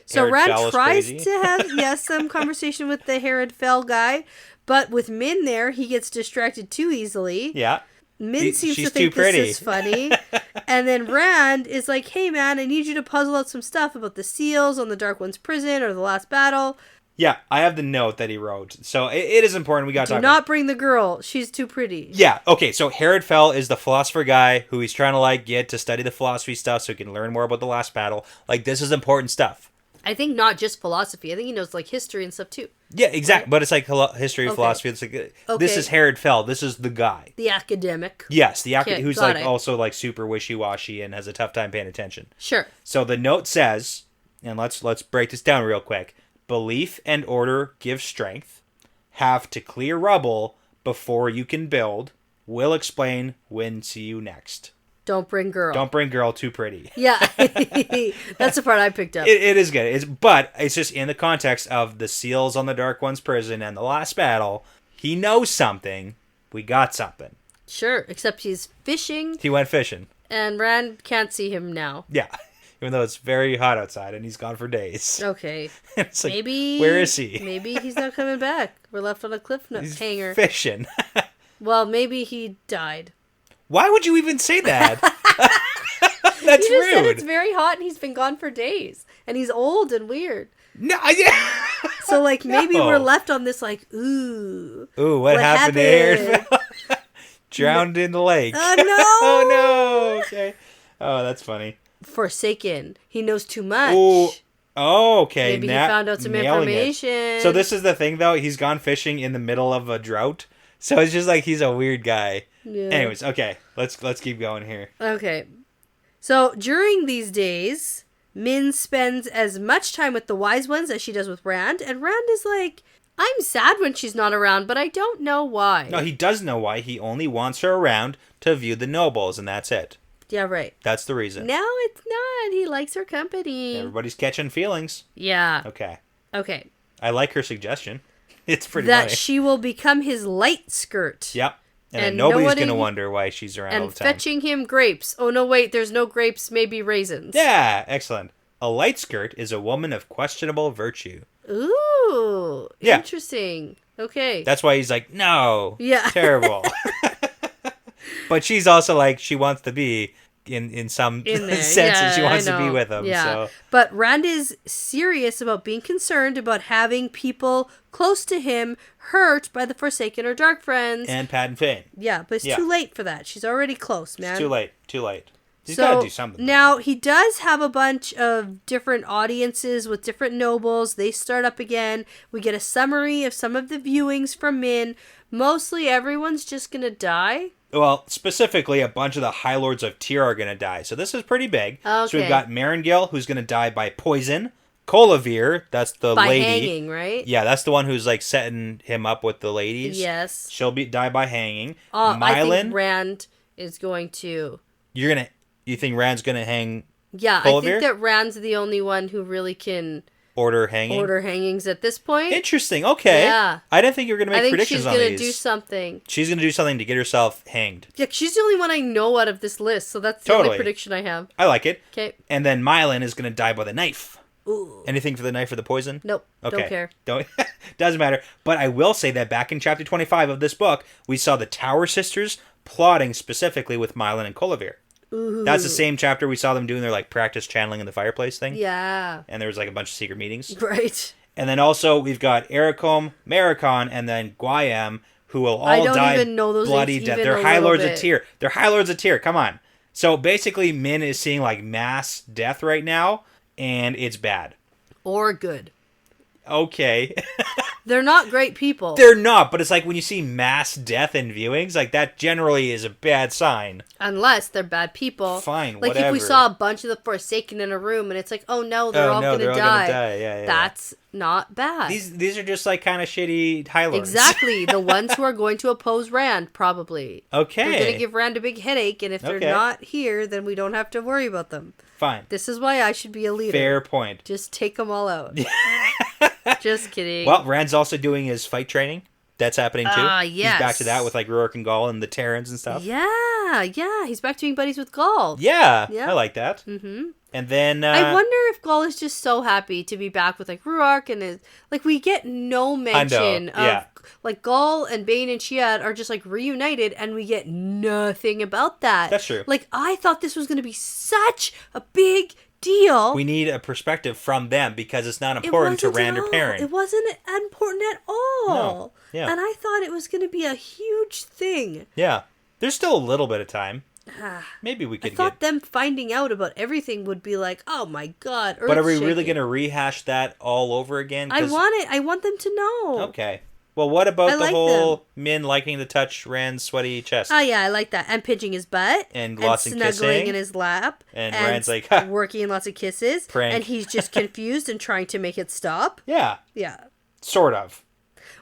So Rand tries to have, some conversation with the Herod Fell guy, but with Min there, he gets distracted too easily. Yeah. Min seems to think this is funny. And then Rand is like, hey man, I need you to puzzle out some stuff about the seals on the Dark One's prison or the last battle. Yeah, I have the note that he wrote. So it is important. We got to talk Do not bring the girl. She's too pretty. Yeah, okay, so Herod Fell is the philosopher guy who he's trying to, like, get to study the philosophy stuff so he can learn more about the last battle. Like, this is important stuff. I think not just philosophy. I think he knows, like, history and stuff, too. Yeah, exactly. Right? But it's like history, okay. philosophy. It's like, this is Herod Fell. This is the guy. The academic. Yes, the academic who's, like, it. also, like, super wishy-washy and has a tough time paying attention. Sure. So the note says, and let's break this down real quick. Belief and order give strength. Have to clear rubble before you can build. Will explain when see you next. Don't bring girl. Don't bring girl too pretty. Yeah. That's the part I picked up. It is good. But it's just in the context of the seals on the Dark One's prison and the last battle. He knows something. We got something. Sure, except he's fishing. He went fishing. And Rand can't see him now. Yeah. Even though it's very hot outside and he's gone for days. Okay. It's like, maybe. Where is he? Maybe he's not coming back. We're left on a cliff hanger. Fishing. Well, maybe he died. Why would you even say that? That's rude. You just rude. said it's very hot and he's been gone for days. And he's old and weird. No, So, like, maybe No. we're left on this, like, ooh. Ooh, what happened to Aaron? Drowned in the lake. Oh, no. Oh, no. Okay. Oh, that's funny. Forsaken. He knows too much. Ooh. Oh, okay. Maybe he found out some information. So this is the thing, though. He's gone fishing in the middle of a drought. So it's just like he's a weird guy. Yeah. Anyways, okay. Let's keep going here. Okay. So during these days, Min spends as much time with the wise ones as she does with Rand. And Rand is like, I'm sad when she's not around, but I don't know why. No, he does know why. He only wants her around to view the nobles, and that's it. Yeah, right. That's the reason. No, it's not. He likes her company. Everybody's catching feelings. Yeah. Okay. Okay. I like her suggestion. It's pretty that funny. she will become his light skirt. Yep. And then nobody's going to wonder why she's around all And the time. fetching him grapes. Oh, no, wait. There's no grapes. Maybe raisins. Yeah. Excellent. A light skirt is a woman of questionable virtue. Ooh. Yeah. Interesting. Okay. That's why he's like, no. Yeah. Terrible. But she's also like, she wants to be in some sense, and she wants to be with him. Yeah. So. But Rand is serious about being concerned about having people close to him hurt by the Forsaken or Dark Friends. And Pat and Fane. Yeah, but it's too late for that. She's already close, man. It's too late. Too late. He's got to do something. Now, he does have a bunch of different audiences with different nobles. They start up again. We get a summary of some of the viewings from Min. Mostly everyone's just going to die. Well, specifically, a bunch of the High Lords of Tyr are going to die. So this is pretty big. Okay. So we've got Marengil, who's going to die by poison. Colavir, that's the by lady. By hanging, right? Yeah, that's the one who's like setting him up with the ladies. Yes. She'll die by hanging. Myelin, I think Rand is going to... You think Rand's going to hang Yeah, Colavir? I think that Rand's the only one who really can... Order hangings at this point. Interesting. Okay. Yeah. I didn't think you were going to make predictions on these. I think she's going to do something. She's going to do something to get herself hanged. Yeah, she's the only one I know out of this list, so that's the only prediction I have. I like it. Okay. And then Myelin is going to die by the knife. Ooh. Anything for the knife or the poison? Nope. Okay. Don't care. Doesn't matter. But I will say that back in chapter 25 of this book, we saw the Tower Sisters plotting specifically with Myelin and Colavir. Ooh. That's the same chapter we saw them doing their like practice channeling in the fireplace thing. Yeah. And there was like a bunch of secret meetings. Right. And then also we've got Ericom, Maricon, and then Guayam, who will all die I don't even know those bloody names death. even They're a High little Lords bit. of Tyr. They're High Lords of Tyr. Come on. So basically Min is seeing like mass death right now, and it's bad. Or good. Okay. They're not great people. They're not, but it's like when you see mass death in viewings, like that generally is a bad sign. Unless they're bad people. Fine, like whatever. If we saw a bunch of the Forsaken in a room and it's like, oh no, they're all going to die. Yeah, that's not bad. These are just like kind of shitty High Lords. Exactly. The ones who are going to oppose Rand, probably. Okay. They're going to give Rand a big headache, and if they're not here, then we don't have to worry about them. Fine. This is why I should be a leader. Fair point. Just take them all out. Just kidding. Well, Rand's also doing his fight training. That's happening too. Yes. He's back to that with like Ruark and Gaul and the Terrans and stuff. Yeah. He's back to being buddies with Gaul. Yeah. I like that. Mm-hmm. And then... I wonder if Gaul is just so happy to be back with like Ruark and his... Like, we get no mention of... Like, Gaul and Bane and Shiad are just like reunited, and we get nothing about that. That's true. Like, I thought this was going to be such a big deal. We need a perspective from them because it's not important to Rand or Perrin. It wasn't important at all. No. Yeah. And I thought it was going to be a huge thing. Yeah. There's still a little bit of time. Maybe we could I thought them finding out about everything would be like, oh my god, But are we really going to rehash that all over again? I want them to know. Okay. Well, what about the whole Min liking to touch Rand's sweaty chest? Oh, yeah, I like that. And pinching his butt. And lots of kissing. Snuggling in his lap. And Rand's like, working lots of kisses. Prank. And he's just confused and trying to make it stop. Yeah. Yeah. Sort of.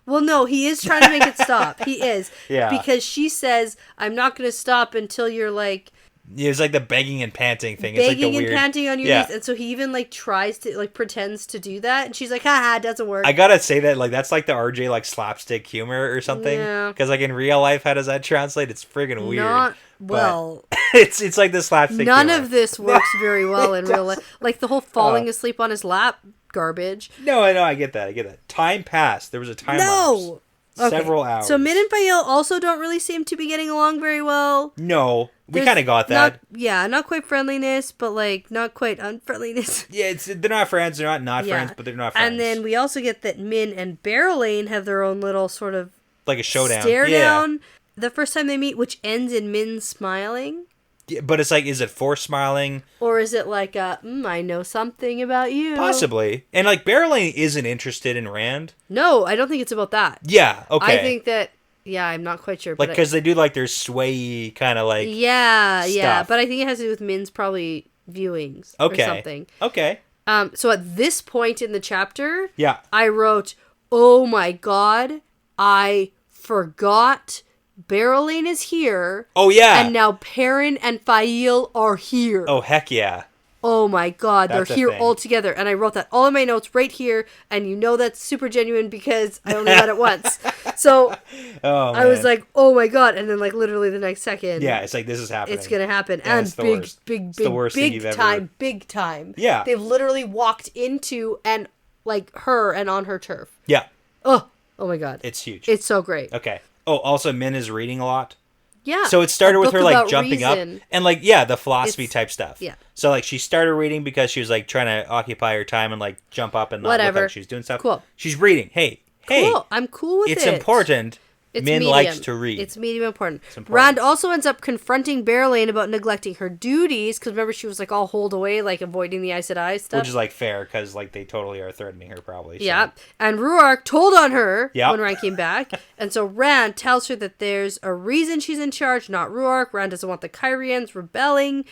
Well, no, he is trying to make it stop. He is. Yeah. Because she says, I'm not going to stop until you're like... Yeah, it's like the begging and panting thing. Begging it's like the weird... and panting on your knees. And so he even like tries to, like pretends to do that. And she's like, haha, it doesn't work. I gotta say that, like, that's like the RJ, like, slapstick humor or something. Yeah. Because, like, in real life, how does that translate? It's friggin' weird. Not well. It's like the slapstick None humor. of this works very well in real life. Like the whole falling asleep on his lap, garbage. No, I get that. Time passed. There was a time lapse. Several hours. So Min and Fael also don't really seem to be getting along very well. No, we kind of got that. Not quite friendliness, but like not quite unfriendliness. Yeah, they're not friends. They're not friends, but they're not friends. And then we also get that Min and Barrelane have their own little sort of like a showdown, stare down. The first time they meet, which ends in Min smiling. Yeah, but it's like, is it forced smiling? Or is it like, I know something about you? Possibly. And like, Barrelane isn't interested in Rand. No, I don't think it's about that. Yeah, okay. I think that, I'm not quite sure. Like, because they do like their sway kind of like Yeah. But I think it has to do with Min's probably viewings or something. Okay. So at this point in the chapter, I wrote, oh my god, I forgot Barrelane is here. Oh, yeah. And now Perrin and Fael are here. Oh, heck yeah. Oh, my God. That's they're here thing. all together. And I wrote that all in my notes right here. And you know that's super genuine because I only read it once. So I was like, oh, my God. And then like literally the next second. Yeah, it's like, this is happening. It's going to happen. Yeah, and big time. Yeah. They've literally walked into and like her and on her turf. Yeah. Oh my God. It's huge. It's so great. Okay. Oh, also Min is reading a lot. Yeah. So it started with her like jumping up and like, the philosophy type stuff. Yeah. So like she started reading because she was like trying to occupy her time and like jump up and not look like she's doing stuff. Cool. She's reading. Hey. Cool. I'm cool with it. It's important. It's Min medium. likes to read. It's medium important. Rand also ends up confronting Barrelane about neglecting her duties, because remember she was like all holed away, like avoiding the Aes Sedai stuff. Which is like fair, because like they totally are threatening her probably. So. Yeah. And Ruark told on her when Rand came back. And so Rand tells her that there's a reason she's in charge, not Ruark. Rand doesn't want the Cairhienins rebelling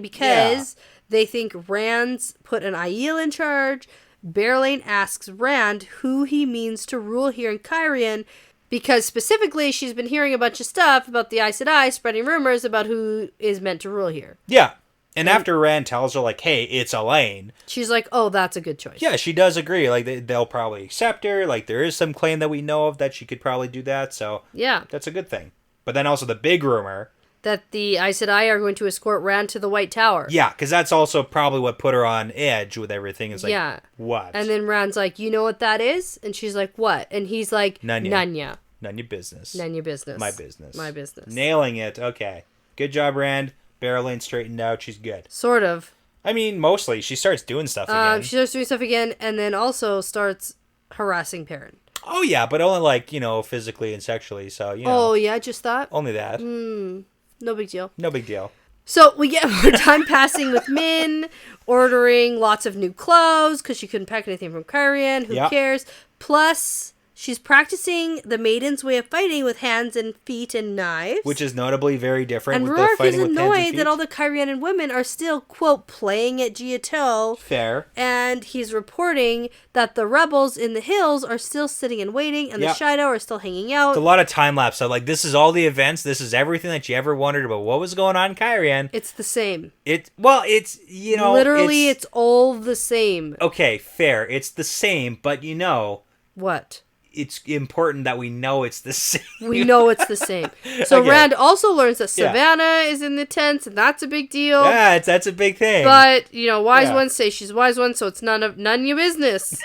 because they think Rand's put an Aiel in charge. Barrelane asks Rand who he means to rule here in Cairhien, because specifically she's been hearing a bunch of stuff about the Aes Sedai spreading rumors about who is meant to rule here. Yeah. And after Rand tells her, like, hey, it's Elaine. She's like, oh, that's a good choice. Yeah, she does agree. Like, they'll probably accept her. Like, there is some claim that we know of that she could probably do that. So, that's a good thing. But then also the big rumor that the Aes Sedai are going to escort Rand to the White Tower. Yeah, because that's also probably what put her on edge with everything. It's like, what? And then Rand's like, you know what that is? And she's like, what? And he's like, Nanya. None your business. None your business. My business. My business. Nailing it. Okay. Good job, Rand. Barrelane straightened out. She's good. Sort of. I mean, mostly. She starts doing stuff again. She starts doing stuff again, and then also starts harassing Perrin. Oh, yeah, but only, like, physically and sexually, so, Oh, yeah, just that? Only that. No big deal. No big deal. So we get more time passing with Min, ordering lots of new clothes, because she couldn't pack anything from Cairhien. Who cares? Plus, she's practicing the maiden's way of fighting with hands and feet and knives. Which is notably very different and with Ruark the fighting with hands and feet. is annoyed that all the Cairhienin women are still, quote, playing at Giotto. Fair. And he's reporting that the rebels in the hills are still sitting and waiting, and the Shido are still hanging out. It's a lot of time lapse. So, like, this is all the events. This is everything that you ever wondered about what was going on in Cairhien. It's the same. It's literally, it's all the same. Okay, fair. It's the same, but What? It's important that we know it's the same. We know it's the same. So Rand also learns that Savannah is in the tents, and that's a big deal. Yeah, that's a big thing. But, wise ones say she's wise one, so it's none of your business.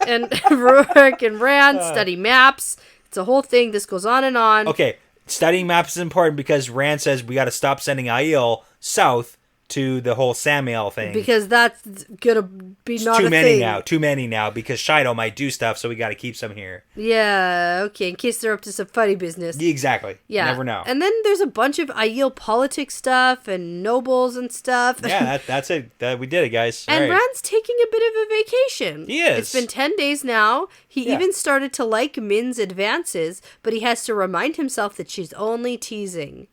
And Ruark and Rand study maps. It's a whole thing. This goes on and on. Okay, studying maps is important because Rand says we got to stop sending Aiel south to the whole Samael thing. Because that's gonna be not too a many thing. now. Too many now because Shido might do stuff, so we got to keep some here. Yeah, okay, in case they're up to some funny business. Exactly. Yeah. Never know. And then there's a bunch of Aiel politics stuff and nobles and stuff. Yeah, that's it. We did it, guys. And All right. Rand's taking a bit of a vacation. He is. It's been 10 days now. He Yeah. even started to like Min's advances, but he has to remind himself that she's only teasing.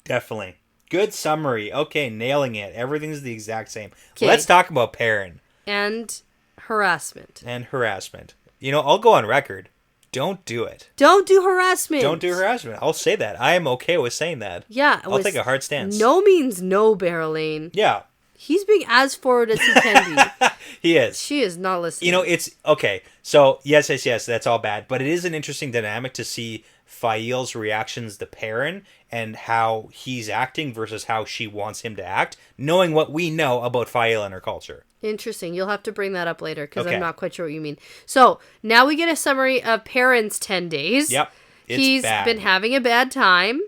Definitely. Good summary. Okay, nailing it. Everything's the exact same. 'Kay. Let's talk about Perrin. And harassment. And harassment. I'll go on record. Don't do it. Don't do harassment. Don't do harassment. I'll say that. I am okay with saying that. Yeah. I'll take a hard stance. No means no, Barrelane. Yeah. He's being as forward as he can be. He is. She is not listening. It's okay. So yes, that's all bad. But it is an interesting dynamic to see Fael's reactions to Perrin and how he's acting versus how she wants him to act, knowing what we know about Fael and her culture. Interesting. You'll have to bring that up later because Okay. I'm not quite sure what you mean. So now we get a summary of Perrin's 10 days. Yep. He's bad. been having a bad time.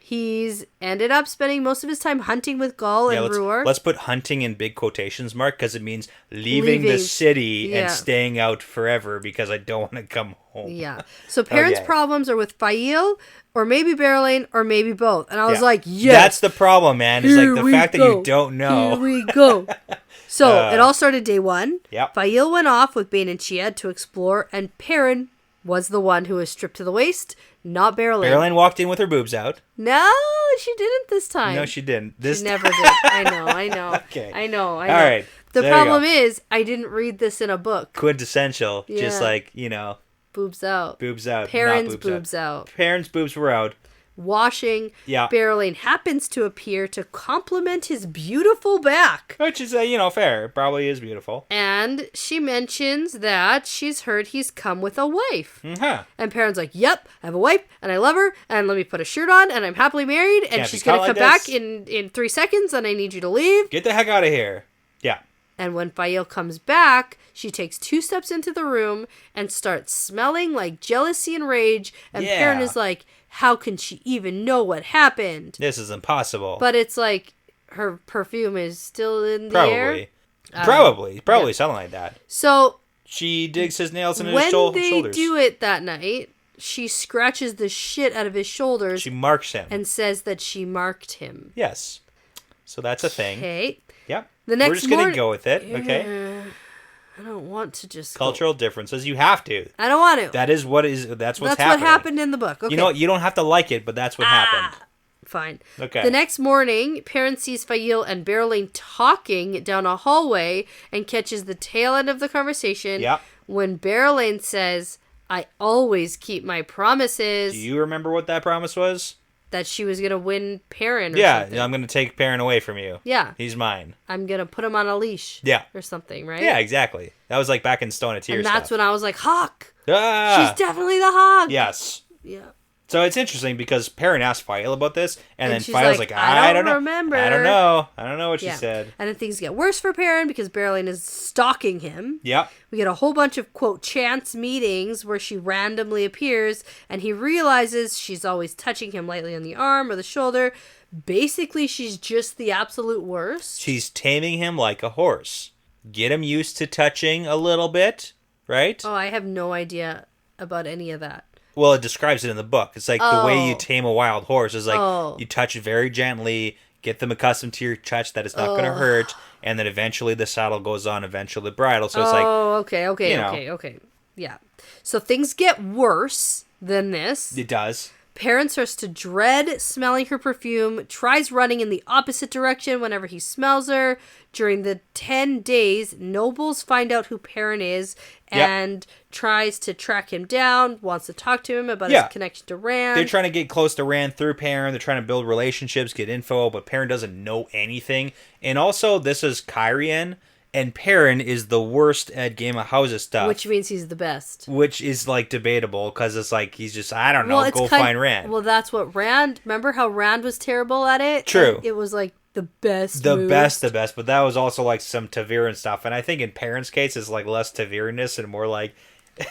He's ended up spending most of his time hunting with Gull and Ruhr. Let's put hunting in big quotations mark because it means leaving the city Yeah. and staying out forever because I don't want to come home. Yeah. So Perrin's Okay. problems are with Fael, or maybe Barrelane, or maybe both. And I was Yeah. like, yes. That's the problem, man. Is Here like the we fact that go. you don't know. Here we go. So it all started day one. Yep. Fael went off with Bane and Chiad to explore, and Perrin was the one who was stripped to the waist, not Barrelane. Barrelane walked in with her boobs out. No, she didn't this time. No, she didn't. She never did. I know. Okay. I know. All right. The There you problem go. is, I didn't read this in a book. Quintessential. Just Yeah. like, Boobs out. boobs out. Perrin's not boobs out. Perrin's boobs were out. Washing. Yeah. Barrelane happens to appear to compliment his beautiful back. Which is, fair. It probably is beautiful. And she mentions that she's heard he's come with a wife. Huh. And Perrin's like, yep, I have a wife, and I love her, and let me put a shirt on, and I'm happily married, and Can't she's be going caught to come like back this. in 3 seconds, and I need you to leave. Get the heck out of here. Yeah. And when Fael comes back, she takes 2 steps into the room and starts smelling like jealousy and rage, and Yeah. Perrin is like, how can she even know what happened? This is impossible. But it's like, her perfume is still in the air. Probably something like that. So She digs his nails into when his they shoulders. do it that night, she scratches the shit out of his shoulders She marks him. and says that she marked him. Yes. So that's a thing. Okay. Yep. The next We're just going to morning- go with it, okay? I don't want to just Cultural differences. You have to. I don't want to. That's what's That's happening. what happened in the book. Okay. You know what? You don't have to like it, but that's what happened. Fine. Okay. The next morning, Perrin sees Fael and Barrelane talking down a hallway and catches the tail end of the conversation Yep. when Barrelane says, I always keep my promises. Do you remember what that promise was? That she was going to win Perrin or Yeah, something. I'm going to take Perrin away from you. Yeah. He's mine. I'm going to put him on a leash. Yeah. Or something, right? Yeah, exactly. That was like back in Stone of Tears And that's stuff. when I was like, Hawk! Ah! She's definitely the Hawk! Yes. Yeah. So it's interesting because Perrin asked Fael about this, and then she's Fael's like, like, I don't know. remember. I don't know. I don't know what Yeah. she said. And then things get worse for Perrin because Barrelane is stalking him. Yep. We get a whole bunch of, quote, chance meetings where she randomly appears and he realizes she's always touching him lightly on the arm or the shoulder. Basically, she's just the absolute worst. She's taming him like a horse. Get him used to touching a little bit, right? Oh, I have no idea about any of that. Well, it describes it in the book. It's like the way you Oh. tame a wild horse is like Oh. you touch very gently, get them accustomed to your touch that it's not going to hurt, and then eventually the saddle goes on, eventually the bridle. So it's like, Okay. Yeah. So things get worse than this. it does. Perrin starts to dread smelling her perfume, tries running in the opposite direction whenever he smells her. During the 10 days, nobles find out who Perrin is and tries to track him down, wants to talk to him about his connection to Rand. They're trying to get close to Rand through Perrin. They're trying to build relationships, get info, but Perrin doesn't know anything. And also, this is Cairhien, and Perrin is the worst at Game of Houses stuff. Which means he's the best. Which is, like, debatable, because it's like, he's just, I don't know, go find Rand. Well, that's what Rand... Remember how Rand was terrible at it? True. And it was, like, the best The move. best, but that was also, like, some Taviran stuff. And I think in Perrin's case, it's, like, less Taviranness and more, like,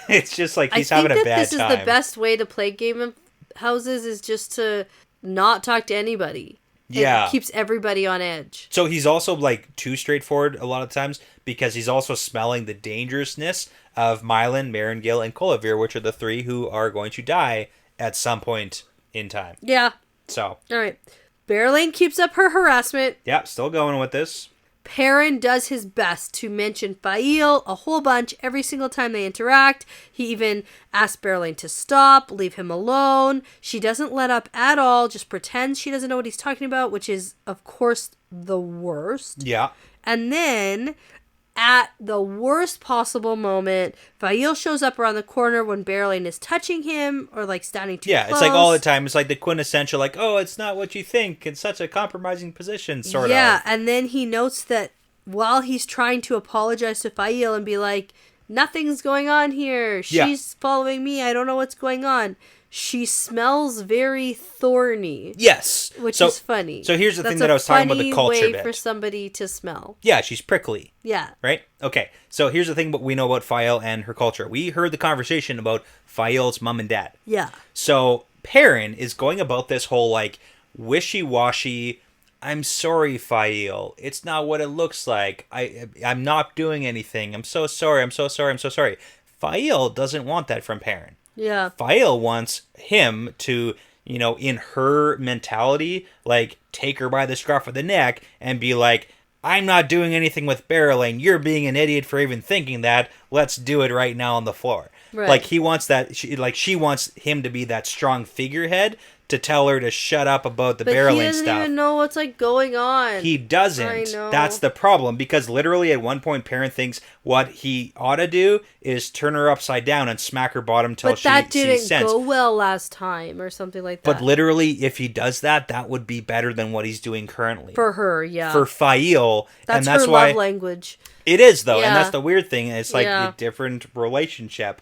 it's just, like, he's having a bad time. I think that this is the best way to play Game of Houses is just to not talk to anybody. Yeah. It keeps everybody on edge. So he's also like too straightforward a lot of times because he's also smelling the dangerousness of Mylan, Marengil, and Colavir, which are the 3 who are going to die at some point in time. Yeah. So. All right. Berelain keeps up her harassment. Yeah, still going with this. Perrin does his best to mention Fael a whole bunch every single time they interact. He even asks Berelain to stop, leave him alone. She doesn't let up at all, just pretends she doesn't know what he's talking about, which is, of course, the worst. Yeah. And then, at the worst possible moment, Fael shows up around the corner when Berelain is touching him or like standing too close. Yeah, it's like all the time. It's like the quintessential, like, oh, it's not what you think. It's such a compromising position, sort of. Yeah, and then he notes that while he's trying to apologize to Fael and be like, nothing's going on here. She's following me. I don't know what's going on. She smells very thorny. Yes. Which is funny. So here's the thing that I was talking about, the culture way bit. For somebody to smell. Yeah, she's prickly. Yeah. Right? Okay. So here's the thing what we know about Fael and her culture. We heard the conversation about Fael's mom and dad. Yeah. So Perrin is going about this whole like wishy-washy, I'm sorry, Fael. It's not what it looks like. I'm not doing anything. I'm so sorry. I'm so sorry. I'm so sorry. Fael doesn't want that from Perrin. Yeah. Fael wants him to, you know, in her mentality, like, take her by the scruff of the neck and be like, I'm not doing anything with Berelain. You're being an idiot for even thinking that. Let's do it right now on the floor. Right. Like, he wants that, she wants him to be that strong figurehead to tell her to shut up about the Berelain stuff. But he doesn't even know what's, like, going on. He doesn't. I know. That's the problem, because literally at one point Perrin thinks what he ought to do is turn her upside down and smack her bottom till she sees sense. But that didn't go well last time or something like that. But literally, if he does that, that would be better than what he's doing currently. For her, yeah. For Fael. That's and that's her why love language. It is, though, Yeah. and that's the weird thing. It's like Yeah. a different relationship.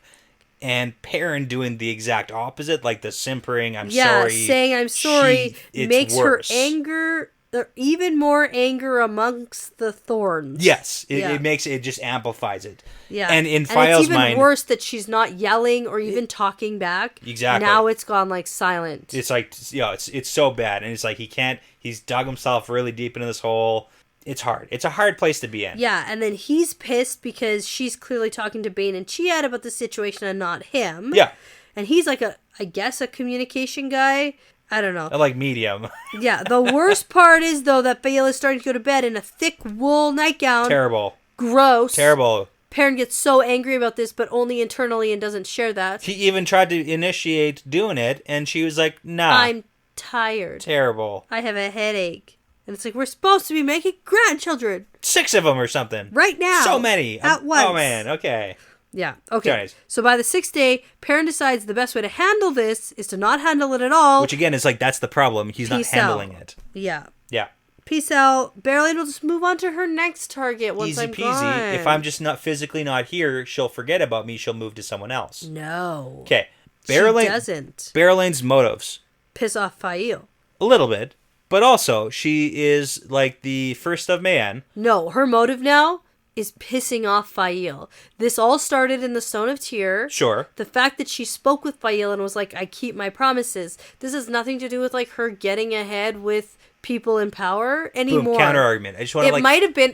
And Perrin doing the exact opposite, like the simpering, I'm sorry. Yeah, saying I'm sorry makes worse. her anger, even more anger amongst the Thorns. Yes, Yeah. it makes it just amplifies it. Yeah, and in it's Fael's even mind, worse that she's not yelling or even talking back. Exactly. Now it's gone like silent. It's like, you know, it's so bad, and it's like he's dug himself really deep into this hole. It's hard. It's a hard place to be in. Yeah, and then he's pissed because she's clearly talking to Bane and Chiad about the situation and not him. Yeah. And he's like I guess a communication guy. I don't know. I like medium. Yeah, the worst part is, though, that Fael is starting to go to bed in a thick wool nightgown. Terrible. Gross. Terrible. Perrin gets so angry about this, but only internally and doesn't share that. He even tried to initiate doing it, and she was like, nah. I'm tired. Terrible. I have a headache. And it's like, we're supposed to be making grandchildren. 6 of them or something. Right now. So many. At once. Oh, man. Okay. Yeah. Okay. Guys. So by the 6th day, Perrin decides the best way to handle this is to not handle it at all. Which, again, is like, that's the problem. He's not handling it. Yeah. Yeah. Peace out. Berelain will just move on to her next target once Easy I'm peasy. gone. If I'm just not physically not here, she'll forget about me. She'll move to someone else. No. Okay. She doesn't. Berelain's motives. Piss off Fael. A little bit. But also, she is like the first of man. No, her motive now is pissing off Fael. This all started in the Stone of Tyr. Sure. The fact that she spoke with Fael and was like, I keep my promises. This has nothing to do with like her getting ahead with people in power anymore. Boom, counter argument. I just want to It might have been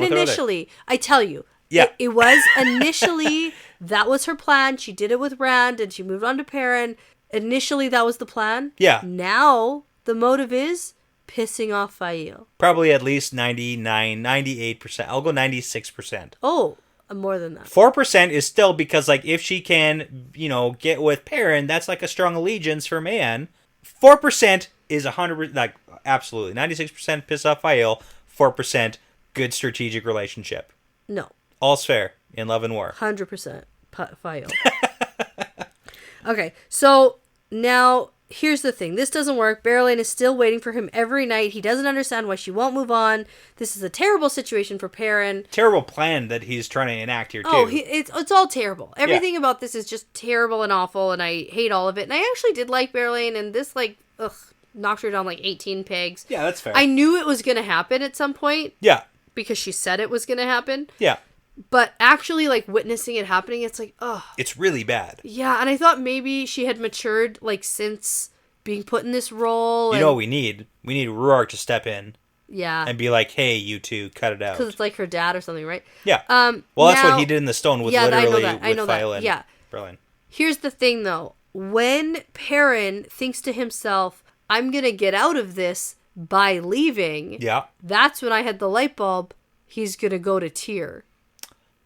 there. initially. I tell you. Yeah. It was initially, that was her plan. She did it with Rand and she moved on to Perrin. Initially, that was the plan. Yeah. Now, the motive is pissing off Fael. Probably at least 99, 98%. I'll go 96%. Oh, more than that. 4% is still because, like, if she can, you know, get with Perrin, that's like a strong allegiance for man. 4% is 100%, like, absolutely. 96% piss off Fael. 4% good strategic relationship. No. All's fair in love and war. 100% Fael. Okay, so now here's the thing. This doesn't work. Berelain is still waiting for him every night. He doesn't understand why she won't move on. This is a terrible situation for Perrin. Terrible plan that he's trying to enact here, too. Oh, it's all terrible. Everything about this is just terrible and awful, and I hate all of it. And I actually did like Berelain, and this, like, knocked her down like 18 pegs. Yeah, that's fair. I knew it was going to happen at some point. Yeah. Because she said it was going to happen. Yeah. But actually, like, witnessing it happening, it's like, ugh. It's really bad. Yeah, and I thought maybe she had matured, like, since being put in this role. You know what we need? We need Ruark to step in. Yeah. And be like, hey, you two, cut it out. Because it's like her dad or something, right? Yeah. Well, that's what he did in the stone with literally I know that. Violin. Yeah. Brilliant. Here's the thing, though. When Perrin thinks to himself, I'm going to get out of this by leaving. Yeah. That's when I had the light bulb. He's going to go to Tyr.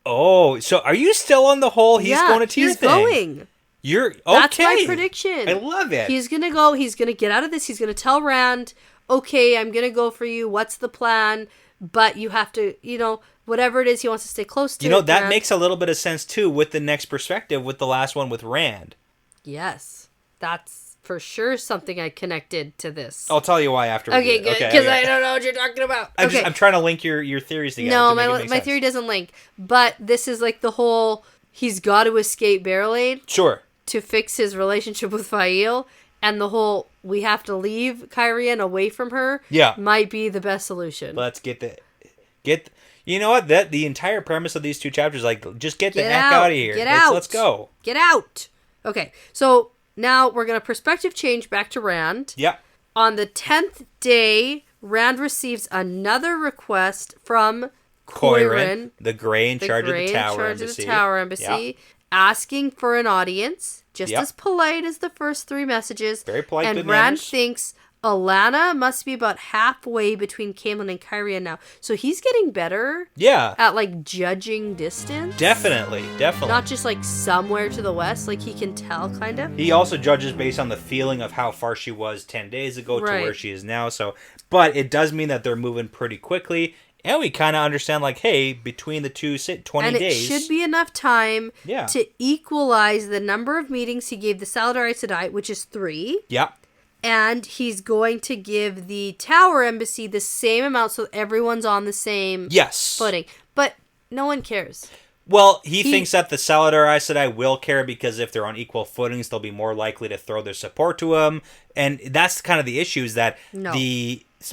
Oh, so are you still on the whole he's going to Tyr he's thing? Going. You're okay. That's my prediction. I love it. He's going to go. He's going to get out of this. He's going to tell Rand, okay, I'm going to go for you. What's the plan? But you have to, whatever it is, he wants to stay close to. That makes a little bit of sense, too, with the next perspective, with the last one with Rand. Yes. That's for sure something I connected to this. I'll tell you why after. Okay, good. Because I don't know what you're talking about. I'm trying to link your theories together. No, my theory doesn't link. But this is like the whole, he's got to escape Barrelade. Sure. To fix his relationship with Fael. And the whole, we have to leave Cairhien away from her. Yeah. Might be the best solution. Let's you know what? The entire premise of these two chapters, like, just get the heck out of here. Let's go. Get out. Okay, so now we're going to perspective change back to Rand. Yeah. On the 10th day, Rand receives another request from Coirinn, the Grey in charge of the Tower Embassy. Asking for an audience, just as polite as the first three messages. Very polite. And Rand thinks Alana must be about halfway between Caemlyn and Cairhien now. So he's getting better. Yeah. At like judging distance. Definitely. Not just like somewhere to the west, like he can tell kind of. He also judges based on the feeling of how far she was 10 days ago to where she is now. So, but it does mean that they're moving pretty quickly. And we kind of understand, like, hey, between the two, 20 and days. And it should be enough time to equalize the number of meetings he gave the Saladar Aes Sedai, which is 3. Yeah. And he's going to give the Tower Embassy the same amount so everyone's on the same footing. But no one cares. Well, he thinks that the Saladar Aes Sedai will care because if they're on equal footings, they'll be more likely to throw their support to him. And that's kind of the issue is that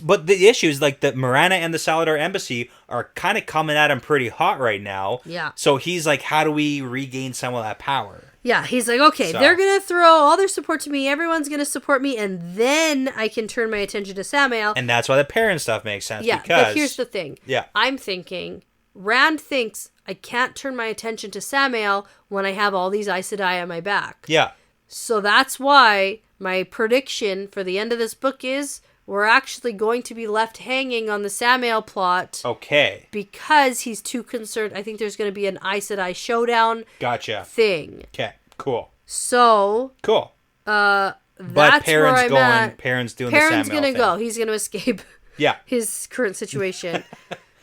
But the issue is, like, the Marana and the Saladar Embassy are kind of coming at him pretty hot right now. Yeah. So he's like, how do we regain some of that power? Yeah, he's like, okay, they're going to throw all their support to me, everyone's going to support me, and then I can turn my attention to Samael. And that's why the Perrin stuff makes sense. Yeah, but here's the thing. Yeah. I'm thinking, Rand thinks I can't turn my attention to Samael when I have all these Aes Sedai on my back. Yeah. So that's why my prediction for the end of this book is we're actually going to be left hanging on the Samael plot. Okay. Because he's too concerned. I think there's going to be an Aes Sedai showdown thing. Okay, cool. So. Cool. That's but Perrin's where I'm going. at. Perrin's doing the Samael Perrin's going to thing. go. He's going to escape Yeah. his current situation.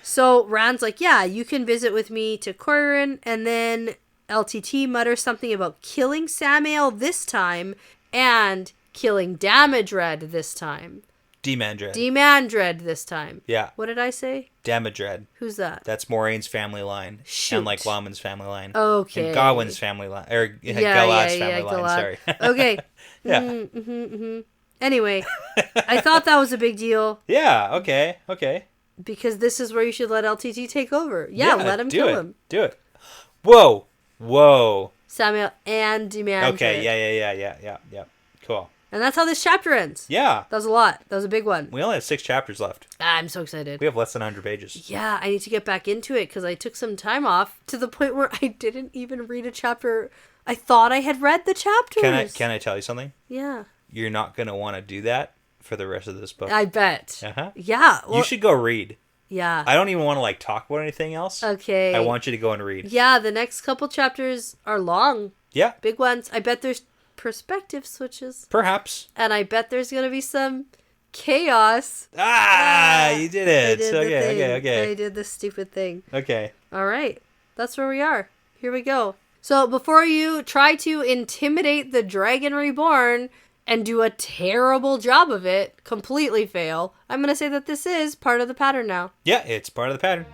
So Rand's like, yeah, you can visit with me to Coirinn. And then LTT mutters something about killing Samael this time and killing Damodred this time. Demandred this time. Yeah. What did I say? Damodred. Who's that? That's Moraine's family line. Shoot. And like Lawman's family line. Okay. And Gawain's family line. Or Galad's family line, sorry. Okay. Yeah. Anyway, I thought that was a big deal. Yeah, okay. Because this is where you should let LTT take over. Yeah, let him kill him. Do it. Whoa. Samael and Demandred. Okay, yeah. Cool. And that's how this chapter ends. Yeah. That was a lot. That was a big one. We only have 6 chapters left. I'm so excited. We have less than 100 pages. Yeah, I need to get back into it because I took some time off to the point where I didn't even read a chapter. I thought I had read the chapters. Can I tell you something? Yeah. You're not going to want to do that for the rest of this book. I bet. Uh-huh. Yeah. Well, you should go read. Yeah. I don't even want to like talk about anything else. Okay. I want you to go and read. Yeah, the next couple chapters are long. Yeah. Big ones. I bet there's perspective switches. Perhaps. And I bet there's going to be some chaos. You did it. Okay. I did this stupid thing. Okay. All right. That's where we are. Here we go. So before you try to intimidate the Dragon Reborn and do a terrible job of it, completely fail, I'm going to say that this is part of the pattern now. Yeah, it's part of the pattern.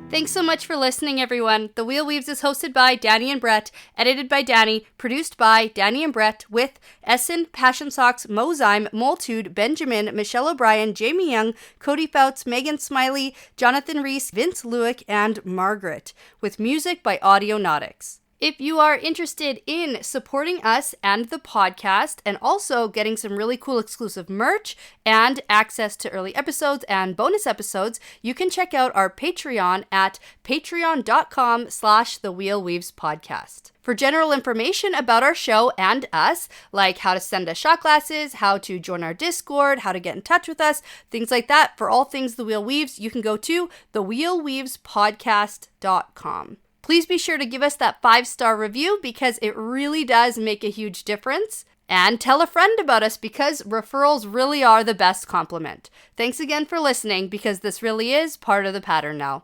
Thanks so much for listening, everyone. The Wheel Weaves is hosted by Danny and Brett, edited by Danny, produced by Danny and Brett, with Essen, Passion Socks, Mozyme, Moltude, Benjamin, Michelle O'Brien, Jamie Young, Cody Fouts, Megan Smiley, Jonathan Reese, Vince Lewick, and Margaret, with music by Audionautics. If you are interested in supporting us and the podcast and also getting some really cool exclusive merch and access to early episodes and bonus episodes, you can check out our Patreon at patreon.com/thewheelweavespodcast. For general information about our show and us, like how to send us shot glasses, how to join our Discord, how to get in touch with us, things like that, for all things The Wheel Weaves, you can go to thewheelweavespodcast.com. Please be sure to give us that 5-star review because it really does make a huge difference. And tell a friend about us because referrals really are the best compliment. Thanks again for listening because this really is part of the pattern now.